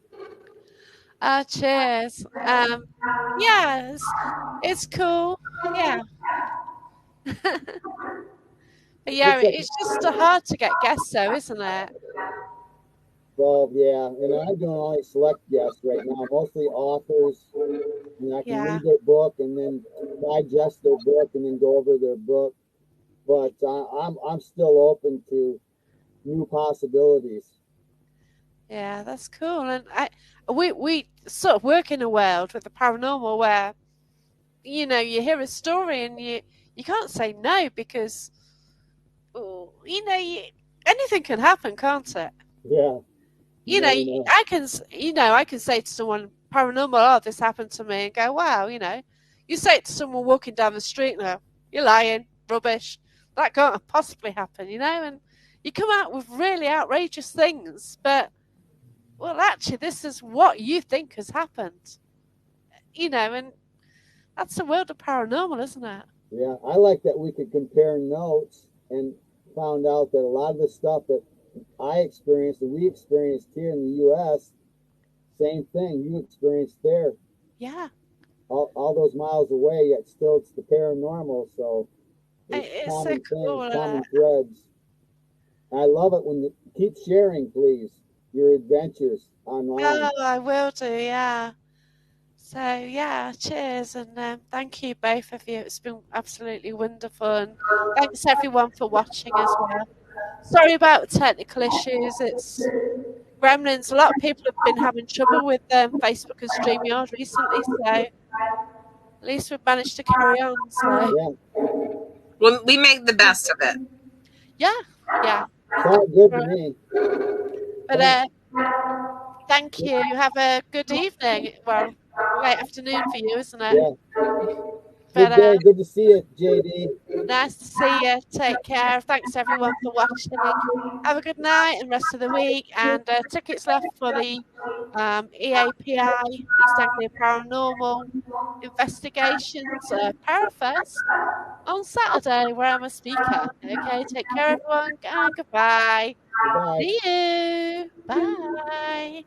S1: Cheers. Yeah, it's cool. Yeah. But yeah,
S3: It's like,
S1: it's just hard to get guests, though, isn't it?
S3: well, yeah, and I'm doing only select guests right now, mostly authors, and I can
S1: Yeah.
S3: read their book and then digest their book and then go over their book. But I'm still open to new possibilities.
S1: Yeah, that's cool. And we sort of work in a world with the paranormal where you hear a story and you can't say no because oh, anything can happen, can't it?
S3: Yeah, you never know.
S1: I can say to someone paranormal, oh, this happened to me, and go, wow, you say it to someone walking down the street, now you're lying, rubbish, that can't possibly happen, and you come out with really outrageous things, but well, actually, this is what you think has happened, and that's the world of paranormal, isn't it?
S3: Yeah, I like that we could compare notes and found out that a lot of the stuff that I experienced and we experienced here in the U.S., same thing you experienced there,
S1: Yeah,
S3: all those miles away, yet still it's the paranormal. So there's
S1: it's so
S3: common things,
S1: cool.
S3: common threads. I love it when you keep sharing, please, your adventures online.
S1: Oh, I will do, yeah. So yeah, cheers and thank you both of you. It's been absolutely wonderful, and thanks everyone for watching as well. Sorry about the technical issues. It's Gremlins. A lot of people have been having trouble with Facebook and StreamYard recently, so at least we've managed to carry on. So
S3: Yeah,
S2: Well, we make the best of it.
S1: yeah, yeah.
S3: sounds good to me.
S1: But
S3: Thanks.
S1: thank you. Have a good evening. Well, late afternoon for you, isn't it?
S3: Yeah,
S1: But
S3: good day. Good to see you, JD.
S1: nice to see you. Take care. Thanks everyone for watching. Have a good night and rest of the week. And tickets left for the EAPI, East Anglia Paranormal Investigations Parafest on Saturday, where I'm a speaker. Okay, take care, everyone, and goodbye.
S3: Goodbye.
S1: See you. Bye.